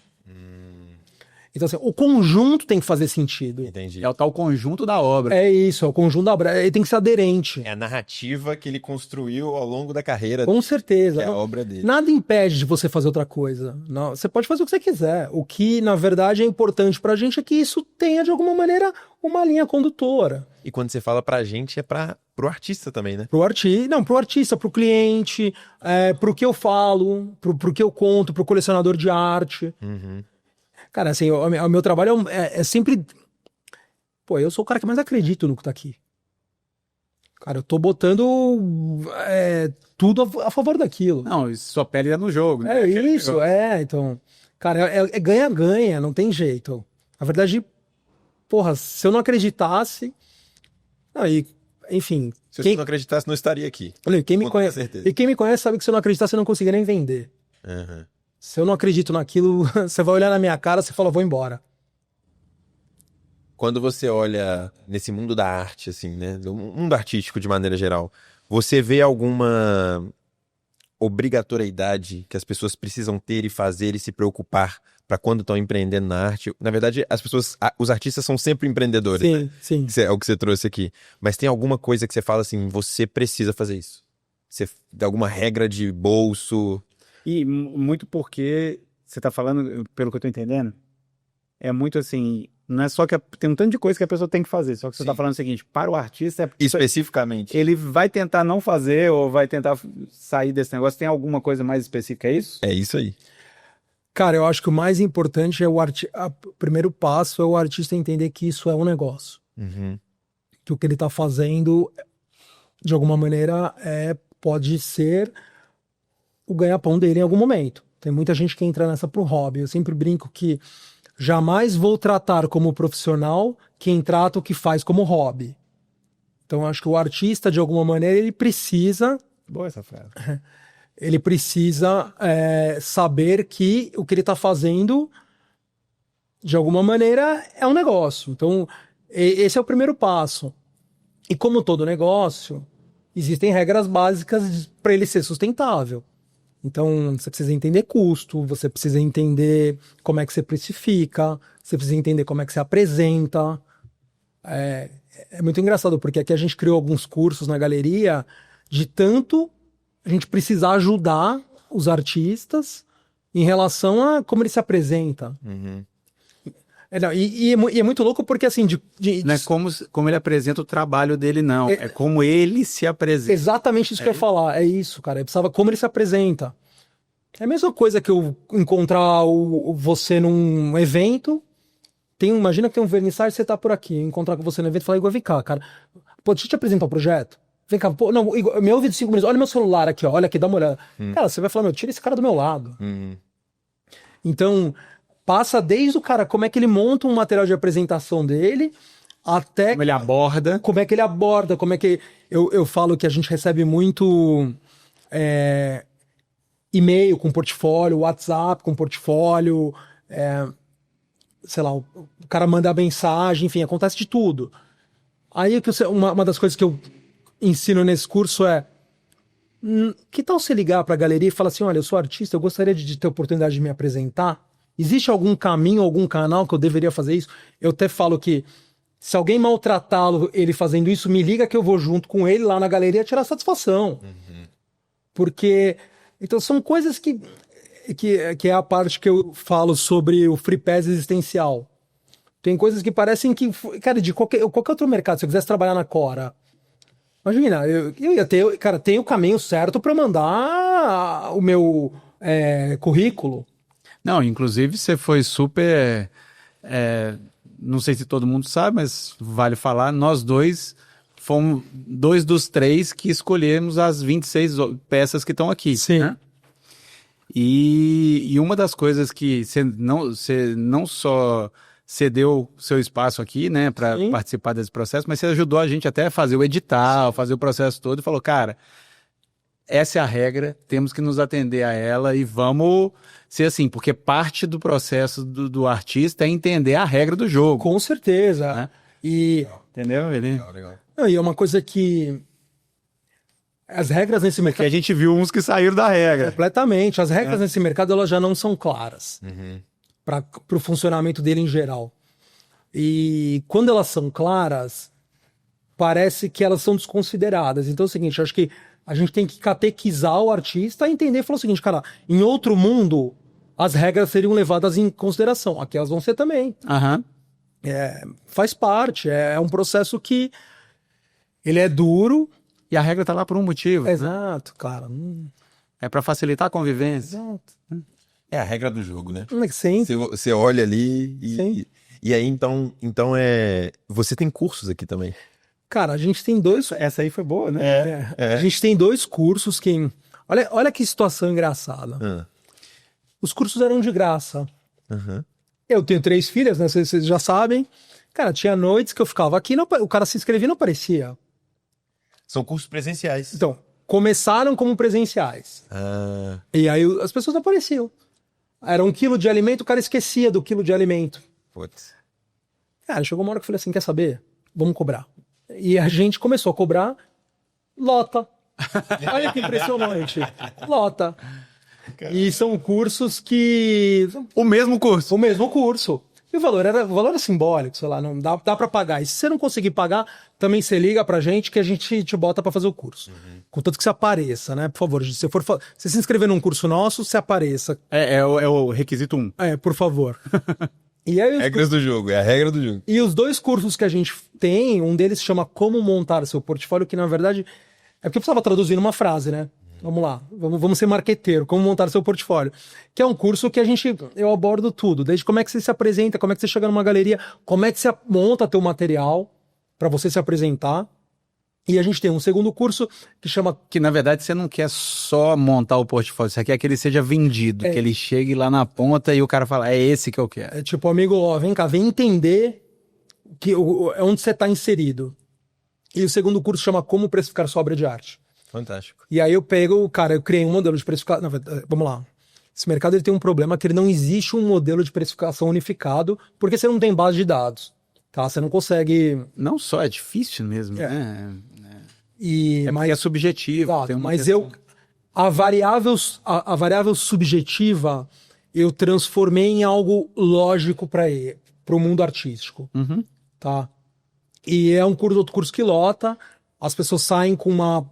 Então, assim, o conjunto tem que fazer sentido. Entendi. É o tal conjunto da obra. É isso, é o conjunto da obra. Ele tem que ser aderente. É a narrativa que ele construiu ao longo da carreira. Com certeza. Que é a obra dele. Nada impede de você fazer outra coisa. Não, você pode fazer o que você quiser. O que, na verdade, é importante pra gente é que isso tenha, de alguma maneira, uma linha condutora. E quando você fala pra gente, é pro artista também, né? Pro artista, pro cliente, pro que eu falo, pro que eu conto, pro colecionador de arte. Cara, assim, o meu trabalho é sempre... Pô, eu sou o cara que mais acredito no que tá aqui. Cara, eu tô botando tudo a favor daquilo. Não, sua pele é no jogo. Né? É isso, então... Cara, é ganha-ganha, não tem jeito. Na verdade, porra, se eu não acreditasse... enfim... Se você não acreditasse, não estaria aqui. Quem me conhece sabe que se eu não acreditasse, eu não conseguia nem vender. Se eu não acredito naquilo, você vai olhar na minha cara e você fala, vou embora. Quando você olha nesse mundo da arte, assim, né? Do mundo artístico de maneira geral, você vê alguma obrigatoriedade que as pessoas precisam ter e fazer e se preocupar para quando estão empreendendo na arte? Na verdade, os artistas são sempre empreendedores. Sim. É o que você trouxe aqui. Mas tem alguma coisa que você fala assim, você precisa fazer isso? Você tem alguma regra de bolso? E muito porque, você tá falando, pelo que eu tô entendendo, é muito assim, não é só que tem um tanto de coisa que a pessoa tem que fazer, só que você tá falando o seguinte, para o artista... Especificamente. Ele vai tentar não fazer ou vai tentar sair desse negócio, tem alguma coisa mais específica, é isso? É isso aí. Cara, eu acho que o mais importante o primeiro passo é o artista entender que isso é um negócio. Que o que ele tá fazendo, de alguma maneira, pode ser... o ganha-pão dele em algum momento. Tem muita gente que entra nessa pro hobby. Eu sempre brinco que jamais vou tratar como profissional quem trata o que faz como hobby. Então acho que o artista, de alguma maneira, ele precisa... Boa essa frase. Ele precisa saber que o que ele está fazendo, de alguma maneira, é um negócio. Então esse é o primeiro passo. E como todo negócio, existem regras básicas para ele ser sustentável. Então, você precisa entender custo, você precisa entender como é que você precifica, você precisa entender como é que você apresenta. É muito engraçado, porque aqui a gente criou alguns cursos na galeria de tanto a gente precisar ajudar os artistas em relação a como ele se apresenta. Uhum. Não, e é muito louco porque, assim, Não é como ele apresenta o trabalho dele, não. É como ele se apresenta. exatamente isso que eu ia falar. É isso, cara. Eu precisava como ele se apresenta. É a mesma coisa que eu encontrar você num evento. Imagina que tem um vernissage, você tá por aqui. Encontrar com você no evento e falar, Igor, vem cá, cara. Pô, deixa eu te apresentar o projeto. Vem cá, pô, não, Igor, me ouve de 5 minutos. Olha meu celular aqui, ó. Olha aqui, dá uma olhada. Cara, você vai falar, tira esse cara do meu lado. Então, passa desde o cara, como é que ele monta um material de apresentação dele, até Como ele aborda. como é que ele aborda, como é que... Eu falo que a gente recebe muito e-mail com portfólio, WhatsApp com portfólio, sei lá, o cara manda mensagem, enfim, acontece de tudo. Aí uma das coisas que eu ensino nesse curso é que tal você ligar para a galeria e falar assim, olha, eu sou artista, eu gostaria de ter a oportunidade de me apresentar? Existe algum caminho, algum canal que eu deveria fazer isso? Eu até falo que se alguém maltratá-lo, ele fazendo isso, me liga que eu vou junto com ele lá na galeria tirar satisfação. Porque... Então são coisas que é a parte que eu falo sobre o free pass existencial. Tem coisas que parecem que... Cara, de qualquer outro mercado, se eu quisesse trabalhar na Cora, imagina, eu ia ter... Cara, tem o caminho certo para mandar o meu currículo. Não, inclusive você foi super... não sei se todo mundo sabe, mas vale falar, nós dois fomos 2 dos 3 que escolhemos as 26 peças que estão aqui. Sim. Né? E uma das coisas que você não só cedeu seu espaço aqui, né, para participar desse processo, mas você ajudou a gente até a fazer o edital, fazer o processo todo e falou, cara, essa é a regra, temos que nos atender a ela e vamos ser assim, porque parte do processo do artista é entender a regra do jogo. Com certeza. Né? Entendeu? Legal. Não, e é uma coisa que as regras nesse mercado... Que a gente viu uns que saíram da regra. Completamente. As regras nesse mercado elas já não são claras para o funcionamento dele em geral. E quando elas são claras, parece que elas são desconsideradas. Então é o seguinte, acho que a gente tem que catequizar o artista e entender e falar o seguinte, cara, em outro mundo, as regras seriam levadas em consideração. Aqui elas vão ser também. Faz parte. É um processo que ele é duro. E a regra tá lá por um motivo. Exato, cara. É para facilitar a convivência. Exato. É a regra do jogo, né? Sim. Você olha ali e aí então você tem cursos aqui também. Cara, a gente tem 2... Essa aí foi boa, né? A gente tem 2 cursos que... Olha que situação engraçada. Os cursos eram de graça. Eu tenho 3 filhas, né? Vocês já sabem. Cara, tinha noites que eu ficava aqui, o cara se inscrevia e não aparecia. São cursos presenciais. Então, começaram como presenciais. E aí as pessoas apareciam. Era 1 quilo de alimento, o cara esquecia do quilo de alimento. Putz. Cara, chegou uma hora que eu falei assim, quer saber? Vamos cobrar. E a gente começou a cobrar, lota. Olha que impressionante. Lota. E são cursos que... O mesmo curso. O mesmo curso. E o valor era simbólico, sei lá, não dá para pagar. E se você não conseguir pagar, também você liga pra gente que a gente te bota para fazer o curso. Contanto que você apareça, né? Por favor, se você se inscrever num curso nosso, você apareça. É o requisito 1. Por favor. E aí, Regras do jogo, é a regra do jogo. E os 2 cursos que a gente tem, um deles se chama Como Montar Seu Portfólio, que na verdade é porque eu precisava traduzir numa frase, né? Vamos lá, vamos ser marqueteiro, como montar seu portfólio. Que é um curso que eu abordo tudo, desde como é que você se apresenta, como é que você chega numa galeria, como é que você monta teu material para você se apresentar. E a gente tem um segundo curso que chama... Que na verdade você não quer só montar o portfólio, você quer que ele seja vendido, que ele chegue lá na ponta e o cara fala, é esse que eu quero. É tipo, amigo, ó, vem cá, vem entender onde você está inserido. E o segundo curso chama Como Precificar Sua Obra de Arte. Fantástico. E aí eu criei um modelo de precificação. Vamos lá. Esse mercado ele tem um problema que ele não existe um modelo de precificação unificado, porque você não tem base de dados. Tá? Você não consegue. Não só, é difícil mesmo. Né? Mas é subjetivo. Exato, tem uma mas questão. a variável subjetiva eu transformei em algo lógico para o mundo artístico. Tá? E é outro curso que lota. As pessoas saem com uma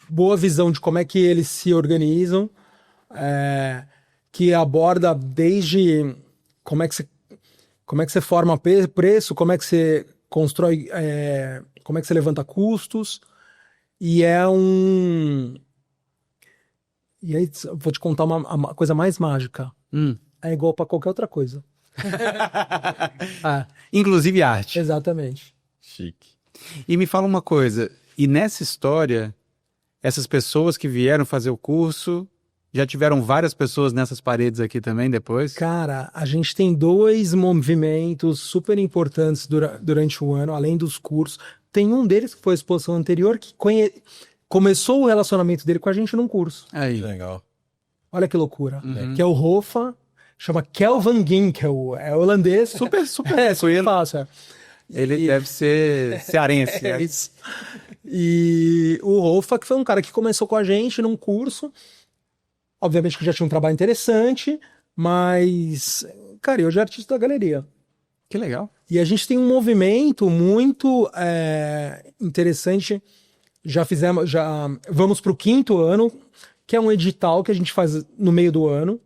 boa visão de como é que eles se organizam. que aborda desde como é que você forma preço, como é que você constrói, como é que você levanta custos, e é um... E aí, eu vou te contar uma coisa mais mágica. É igual para qualquer outra coisa. Inclusive arte. Exatamente. Chique. E me fala uma coisa, e nessa história, essas pessoas que vieram fazer o curso, já tiveram várias pessoas nessas paredes aqui também depois? Cara, a gente tem 2 movimentos super importantes durante o ano, além dos cursos. Tem um deles que foi a exposição anterior, que começou o relacionamento dele com a gente num curso. Aí. Legal. Olha que loucura. Que é o Rofa, chama Kelvin Ginkel, é holandês. Super super fácil. Ele deve ser cearense. É isso. E o Rofa, que foi um cara que começou com a gente num curso, obviamente que já tinha um trabalho interessante, mas, cara, hoje é artista da galeria. Que legal. E a gente tem um movimento muito interessante. Já vamos para o 5º ano, que é um edital que a gente faz no meio do ano,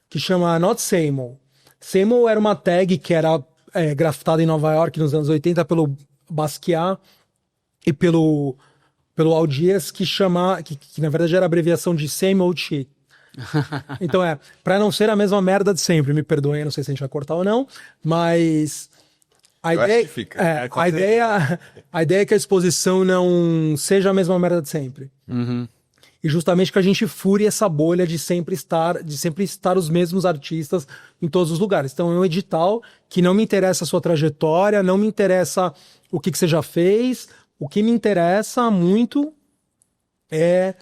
que chama Not Same. Same era uma tag que era grafitada em Nova York nos anos 80 pelo Basquiat e pelo Aldias, que na verdade era a abreviação de Same Old Shit. Então para não ser a mesma merda de sempre, me perdoem, não sei se a gente vai cortar ou não, mas a ideia é que a exposição não seja a mesma merda de sempre. E justamente que a gente fure essa bolha de sempre estar os mesmos artistas em todos os lugares. Então é um edital que não me interessa a sua trajetória, não me interessa o que você já fez, o que me interessa muito é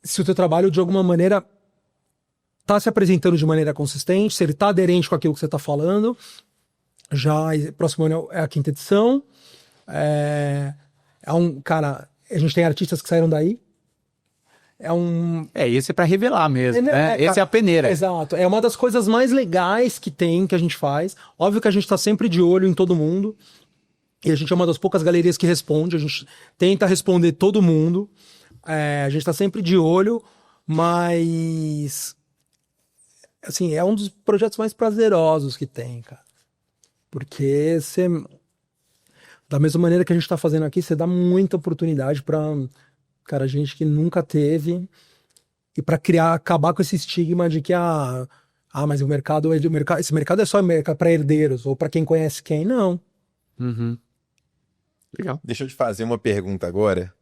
se o teu trabalho de alguma maneira está se apresentando de maneira consistente, se ele está aderente com aquilo que você está falando. Já próximo ano é a 5ª edição. Cara, a gente tem artistas que saíram daí. Esse é pra revelar mesmo, né? Esse é a peneira. Exato. É uma das coisas mais legais que a gente faz. Óbvio que a gente tá sempre de olho em todo mundo. E a gente é uma das poucas galerias que responde. A gente tenta responder todo mundo. A gente tá sempre de olho, mas... Assim, é um dos projetos mais prazerosos que tem, cara. Porque você... Da mesma maneira que a gente tá fazendo aqui, você dá muita oportunidade pra... Cara, gente que nunca teve, e para acabar com esse estigma de que mas esse mercado é só para herdeiros ou para quem conhece quem. Não. Legal. Deixa eu te fazer uma pergunta agora.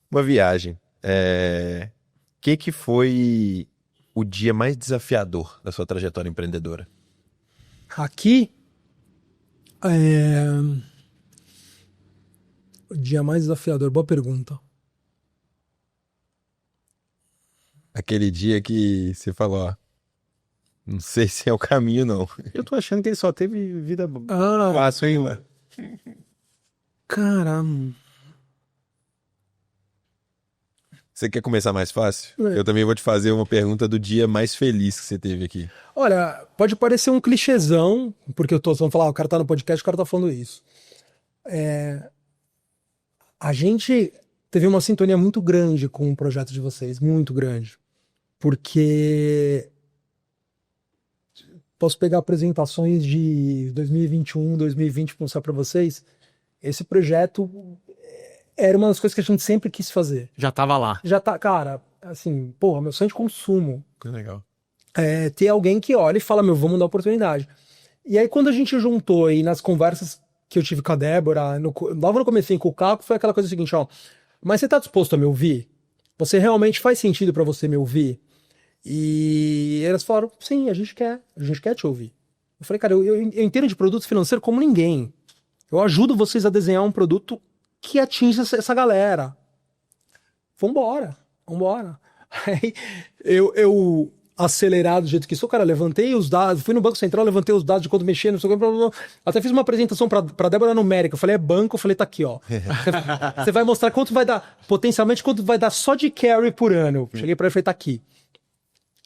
Uma viagem. Que foi o dia mais desafiador da sua trajetória empreendedora? Aqui, o dia mais desafiador, boa pergunta. Aquele dia que você falou, ó, não sei se é o caminho, não. Eu tô achando que ele só teve vida Fácil, hein, mano? Caramba. Você quer começar mais fácil? Eu também vou te fazer uma pergunta do dia mais feliz que você teve aqui. Olha, pode parecer um clichêzão, porque vamos falar, o cara tá no podcast, o cara tá falando isso. A gente teve uma sintonia muito grande com o projeto de vocês, muito grande. Porque posso pegar apresentações de 2021, 2020 para mostrar para vocês. Esse projeto era uma das coisas que a gente sempre quis fazer. Já tava lá. Já tá, cara, assim, porra, meu sonho de consumo. Que legal. Ter alguém que olha e fala, vamos dar oportunidade. E aí quando a gente juntou aí nas conversas que eu tive com a Débora, logo no comecinho com o Caco, foi aquela coisa seguinte, ó, mas você tá disposto a me ouvir? Você realmente faz sentido para você me ouvir? E elas falaram, sim, a gente quer te ouvir. Eu falei, cara, eu entendo de produto financeiro como ninguém. Eu ajudo vocês a desenhar um produto que atinja essa galera. Vambora. Aí eu acelerado do jeito que sou, cara, levantei os dados, fui no Banco Central, levantei os dados de quando mexia, não sei o que, até fiz uma apresentação pra Débora numérica, eu falei, banco, eu falei, tá aqui, ó. Você vai mostrar potencialmente quanto vai dar só de carry por ano. Cheguei pra ele e falei, tá aqui.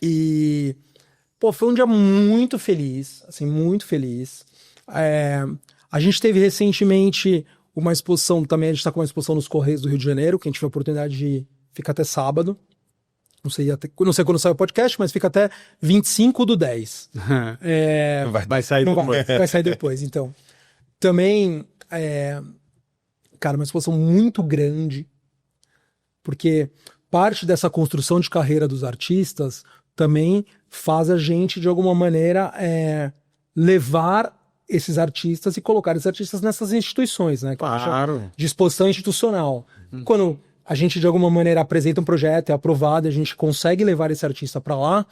E, foi um dia muito feliz, assim, muito feliz. A gente teve recentemente uma exposição também, a gente tá com uma exposição nos Correios do Rio de Janeiro, que a gente teve a oportunidade de ficar até sábado. não sei quando sai o podcast, mas fica até 25/10. Vai sair Não depois. vai sair depois, então. Também, cara, uma exposição muito grande, porque parte dessa construção de carreira dos artistas também faz a gente, de alguma maneira, levar esses artistas e colocar esses artistas nessas instituições, né? Claro. De exposição institucional. Quando a gente, de alguma maneira, apresenta um projeto, é aprovado, a gente consegue levar esse artista para lá,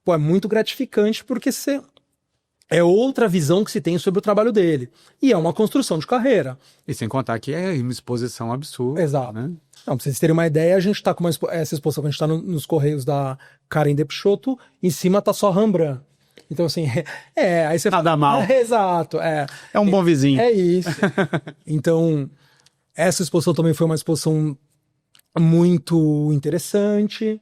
pô, é muito gratificante, porque é outra visão que se tem sobre o trabalho dele. E é uma construção de carreira. E sem contar que é uma exposição absurda. Exato. Né? Não, pra vocês terem uma ideia, a gente tá com essa exposição que a gente tá nos Correios da Karen de Peixoto, em cima tá só Rembrandt. Então, assim, aí você Nada mal. Exato, É um bom vizinho. É isso. Então, essa exposição também foi uma exposição muito interessante.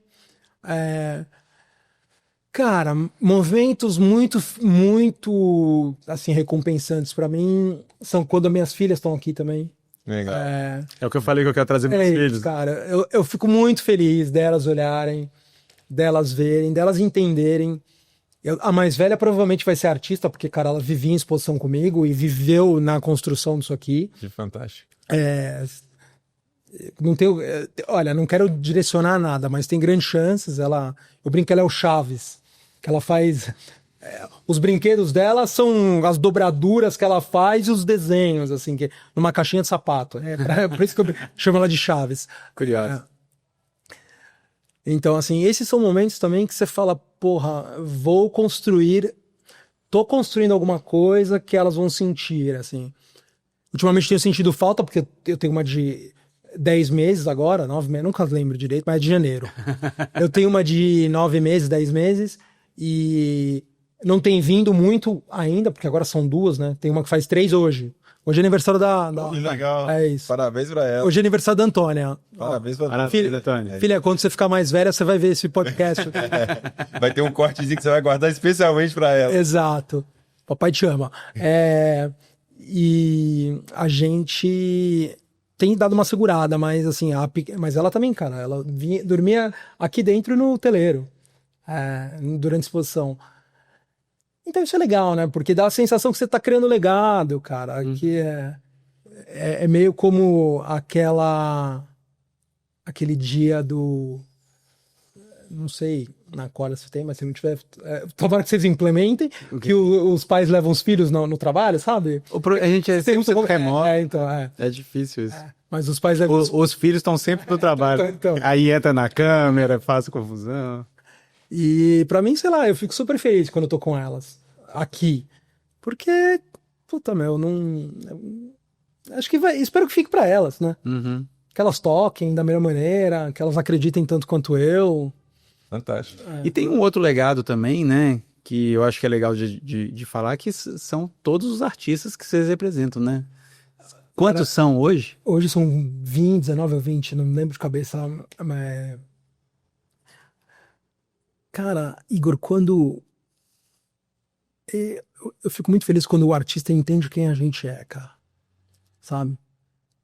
Cara, momentos muito, muito, assim, recompensantes pra mim são quando minhas filhas estão aqui também. Legal. É o que eu falei que eu quero trazer meus filhos. Isso, cara. Eu fico muito feliz delas olharem, delas verem, delas entenderem. A mais velha provavelmente vai ser artista, porque, cara, ela vivia em exposição comigo e viveu na construção disso aqui. Que fantástico. Não tenho, olha, não quero direcionar nada, mas tem grandes chances. Eu brinco que ela é o Chaves, que ela faz. Os brinquedos dela são as dobraduras que ela faz e os desenhos, assim, que numa caixinha de sapato. Por isso que eu chamo ela de Chaves. Curioso. Então, assim, esses são momentos também que você fala, porra, tô construindo alguma coisa que elas vão sentir, assim. Ultimamente tenho sentido falta, porque eu tenho uma de 10 meses agora, 9 meses, nunca lembro direito, mas é de janeiro. Eu tenho uma de 9 meses, 10 meses, e não tem vindo muito ainda, porque agora são 2, né? Tem uma que faz 3 hoje. Hoje é aniversário da... Que legal. É isso. Parabéns pra ela. Hoje é aniversário da Antônia. Parabéns pra Parabéns, Filha, Antônia. filha, quando você ficar mais velha, você vai ver esse podcast. Vai ter um cortezinho que você vai guardar especialmente pra ela. Exato. Papai te ama. E a gente tem dado uma segurada, mas assim, mas ela também, cara, ela dormia aqui dentro no teleiro, durante a exposição. Então isso é legal, né? Porque dá a sensação que você tá criando legado, cara. Que é meio como aquele dia do... Não sei na qual você tem, mas se não tiver... tomara que vocês implementem, que os pais levam os filhos no trabalho, sabe? A gente é sempre remoto. Então, É difícil isso. Mas os pais levam... Os filhos estão sempre no trabalho. Então. Aí entra na câmera, faz confusão. E pra mim, sei lá, eu fico super feliz quando eu tô com elas aqui. Porque, puta, acho que espero que fique pra elas, né? Uhum. Que elas toquem da melhor maneira, que elas acreditem tanto quanto eu. Fantástico. E tem um outro legado também, né? Que eu acho que é legal de falar, que são todos os artistas que vocês representam, né? Quantos são hoje? Hoje são 20, 19 ou 20, não me lembro de cabeça. Mas... Cara, Igor, quando... Eu fico muito feliz quando o artista entende quem a gente é, cara. Sabe?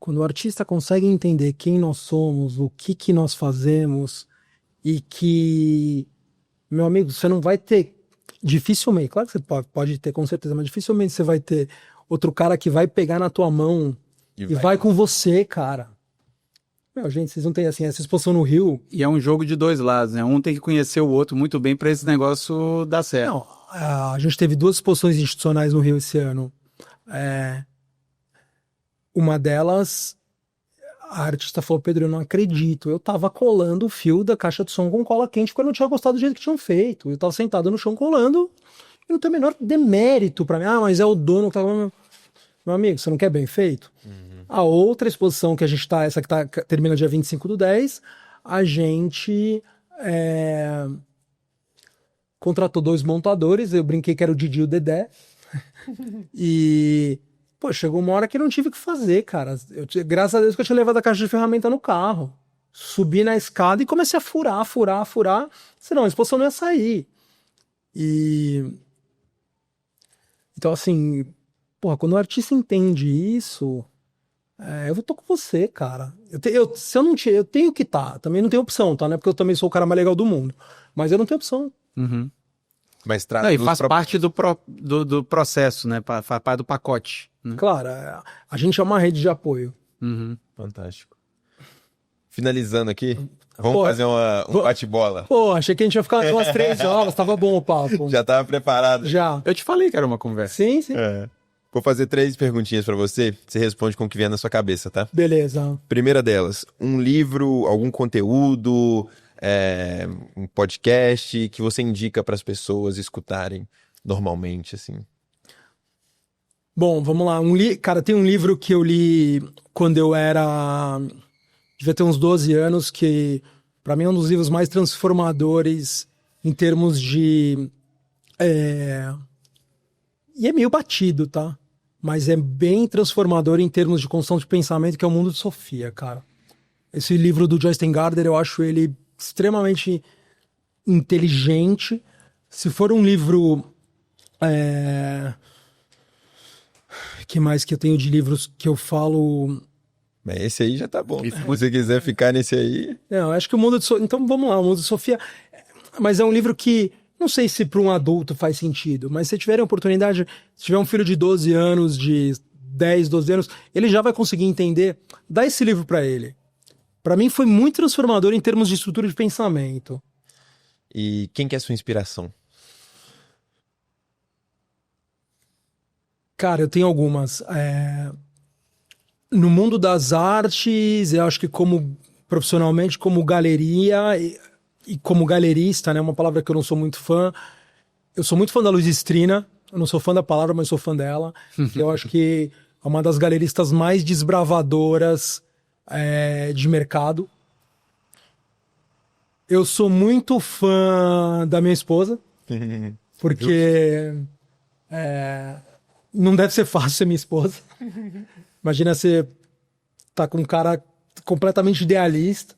Quando o artista consegue entender quem nós somos, o que nós fazemos, e que, meu amigo, você não vai ter, dificilmente, claro que você pode ter com certeza, mas dificilmente você vai ter outro cara que vai pegar na tua mão e vai com você, cara. Meu, gente, vocês não têm, assim, essa exposição no Rio... E é um jogo de dois lados, né? Um tem que conhecer o outro muito bem para esse negócio dar certo. Não, a gente teve 2 exposições institucionais no Rio esse ano. Uma delas, a artista falou, Pedro, eu não acredito. Eu tava colando o fio da caixa de som com cola quente porque eu não tinha gostado do jeito que tinham feito. Eu tava sentado no chão colando e não tem o menor demérito pra mim. Mas é o dono que tava... Meu amigo, você não quer bem feito? A outra exposição que a gente tá, essa que termina dia 25/10, a gente contratou 2 montadores, eu brinquei que era o Didi e o Dedé. E, pô, chegou uma hora que eu não tive o que fazer, cara. Graças a Deus que eu tinha levado a caixa de ferramenta no carro. Subi na escada e comecei a furar. Senão a exposição não ia sair. Então, assim, porra, quando o artista entende isso, Eu tô com você, cara. Se eu não tinha, eu tenho que estar. Também não tenho opção, tá? Não é porque eu também sou o cara mais legal do mundo. Mas eu não tenho opção. Uhum. Mas Não, e faz parte do processo, né? Faz parte do pacote. Né? Claro, a gente é uma rede de apoio. Uhum. Fantástico. Finalizando aqui, vamos fazer um bate-bola. Pô, achei que a gente ia ficar umas 3 horas, tava bom o papo. Já tava preparado. Já. Eu te falei que era uma conversa. Sim. É. Vou fazer 3 perguntinhas pra você. Você responde com o que vier na sua cabeça, tá? Beleza. Primeira delas, um livro, algum conteúdo, um podcast que você indica para as pessoas escutarem normalmente, assim. Bom, vamos lá. Cara, tem um livro que eu li quando eu devia ter uns 12 anos, que para mim é um dos livros mais transformadores em termos de... E é meio batido, tá? Mas é bem transformador em termos de construção de pensamento, que é o Mundo de Sofia, cara. Esse livro do Joyce Gardner, eu acho ele extremamente inteligente. Se for um livro... que mais que eu tenho de livros que eu falo... Mas esse aí já tá bom. Se você quiser ficar nesse aí... Não, acho que o Mundo de Sofia... Então vamos lá, o Mundo de Sofia... Mas é um livro que... Não sei se para um adulto faz sentido, mas se tiverem oportunidade, se tiver um filho de 12 anos, de 10, 12 anos, ele já vai conseguir entender. Dá esse livro para ele. Para mim foi muito transformador em termos de estrutura de pensamento. E quem que é a sua inspiração? Cara, eu tenho algumas. No mundo das artes, eu acho que como profissionalmente, como galeria e como galerista, né, uma palavra que eu não sou muito fã. Eu sou muito fã da Luz Estrina. Eu não sou fã da palavra, mas sou fã dela. Eu acho que é uma das galeristas mais desbravadoras de mercado. Eu sou muito fã da minha esposa, porque não deve ser fácil ser minha esposa. Imagina você tá com um cara completamente idealista.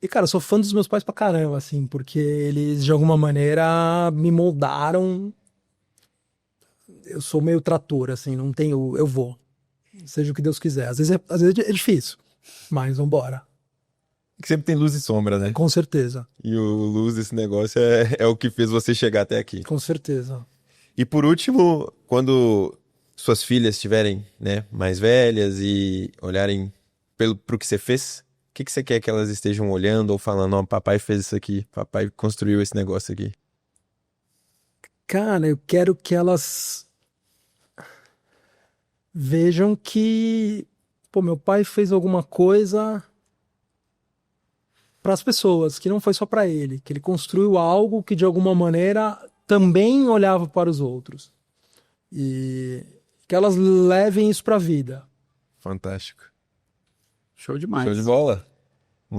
E, cara, eu sou fã dos meus pais pra caramba, assim, porque eles, de alguma maneira, me moldaram. Eu sou meio trator, assim, não tenho... Eu vou. Seja o que Deus quiser. Às vezes é difícil, mas vambora. Que sempre tem luz e sombra, né? Com certeza. E o luz desse negócio é o que fez você chegar até aqui. Com certeza. E por último, quando suas filhas estiverem, né, mais velhas e olharem pro que você fez, o que você quer que elas estejam olhando ou falando, ó, papai fez isso aqui, papai construiu esse negócio aqui? Cara, eu quero que elas vejam que, pô, meu pai fez alguma coisa para as pessoas, que não foi só para ele, que ele construiu algo que de alguma maneira também olhava para os outros. E que elas levem isso para a vida. Fantástico. Show demais. Show de bola.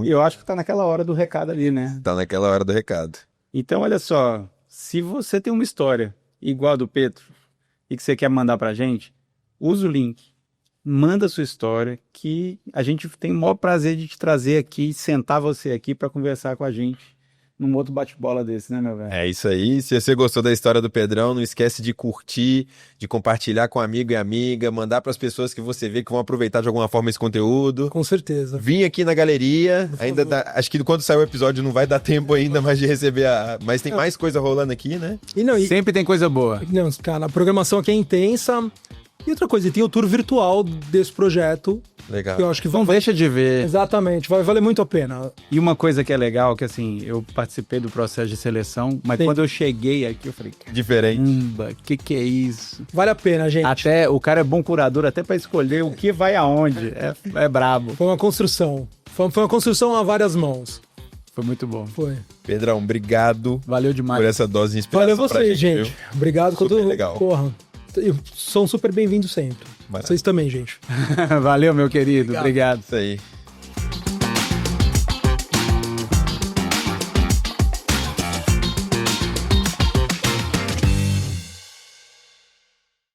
E eu acho que tá naquela hora do recado ali, né? Tá naquela hora do recado. Então, olha só, se você tem uma história igual a do Pedro e que você quer mandar pra gente, usa o link, manda a sua história, que a gente tem o maior prazer de te trazer aqui, sentar você aqui pra conversar com a gente num outro bate-bola desse, né, meu velho? É isso aí. Se você gostou da história do Pedrão, não esquece de curtir, de compartilhar com amigo e amiga, mandar para as pessoas que você vê que vão aproveitar de alguma forma esse conteúdo. Com certeza. Vim aqui na galeria, ainda acho que quando sair o episódio não vai dar tempo ainda mais de receber mas tem mais coisa rolando aqui, né? Sempre tem coisa boa. Não, cara, a programação aqui é intensa. E outra coisa, tem o tour virtual desse projeto. Legal. Que eu acho que Não deixa de ver. Exatamente, vai valer muito a pena. E uma coisa que é legal, que assim, eu participei do processo de seleção, mas quando eu cheguei aqui, eu falei, diferente. Que é isso? Vale a pena, gente. Até o cara é bom curador, até pra escolher o que vai aonde. É brabo. Foi uma construção. Foi uma construção a várias mãos. Foi muito bom. Foi. Pedrão, obrigado. Valeu demais. Por essa dose de inspiração. Valeu vocês, gente. Viu? Obrigado. Super legal. Porra. São super bem-vindos sempre. Maravilha. Vocês também, gente. Valeu, meu querido. Obrigado. Isso aí.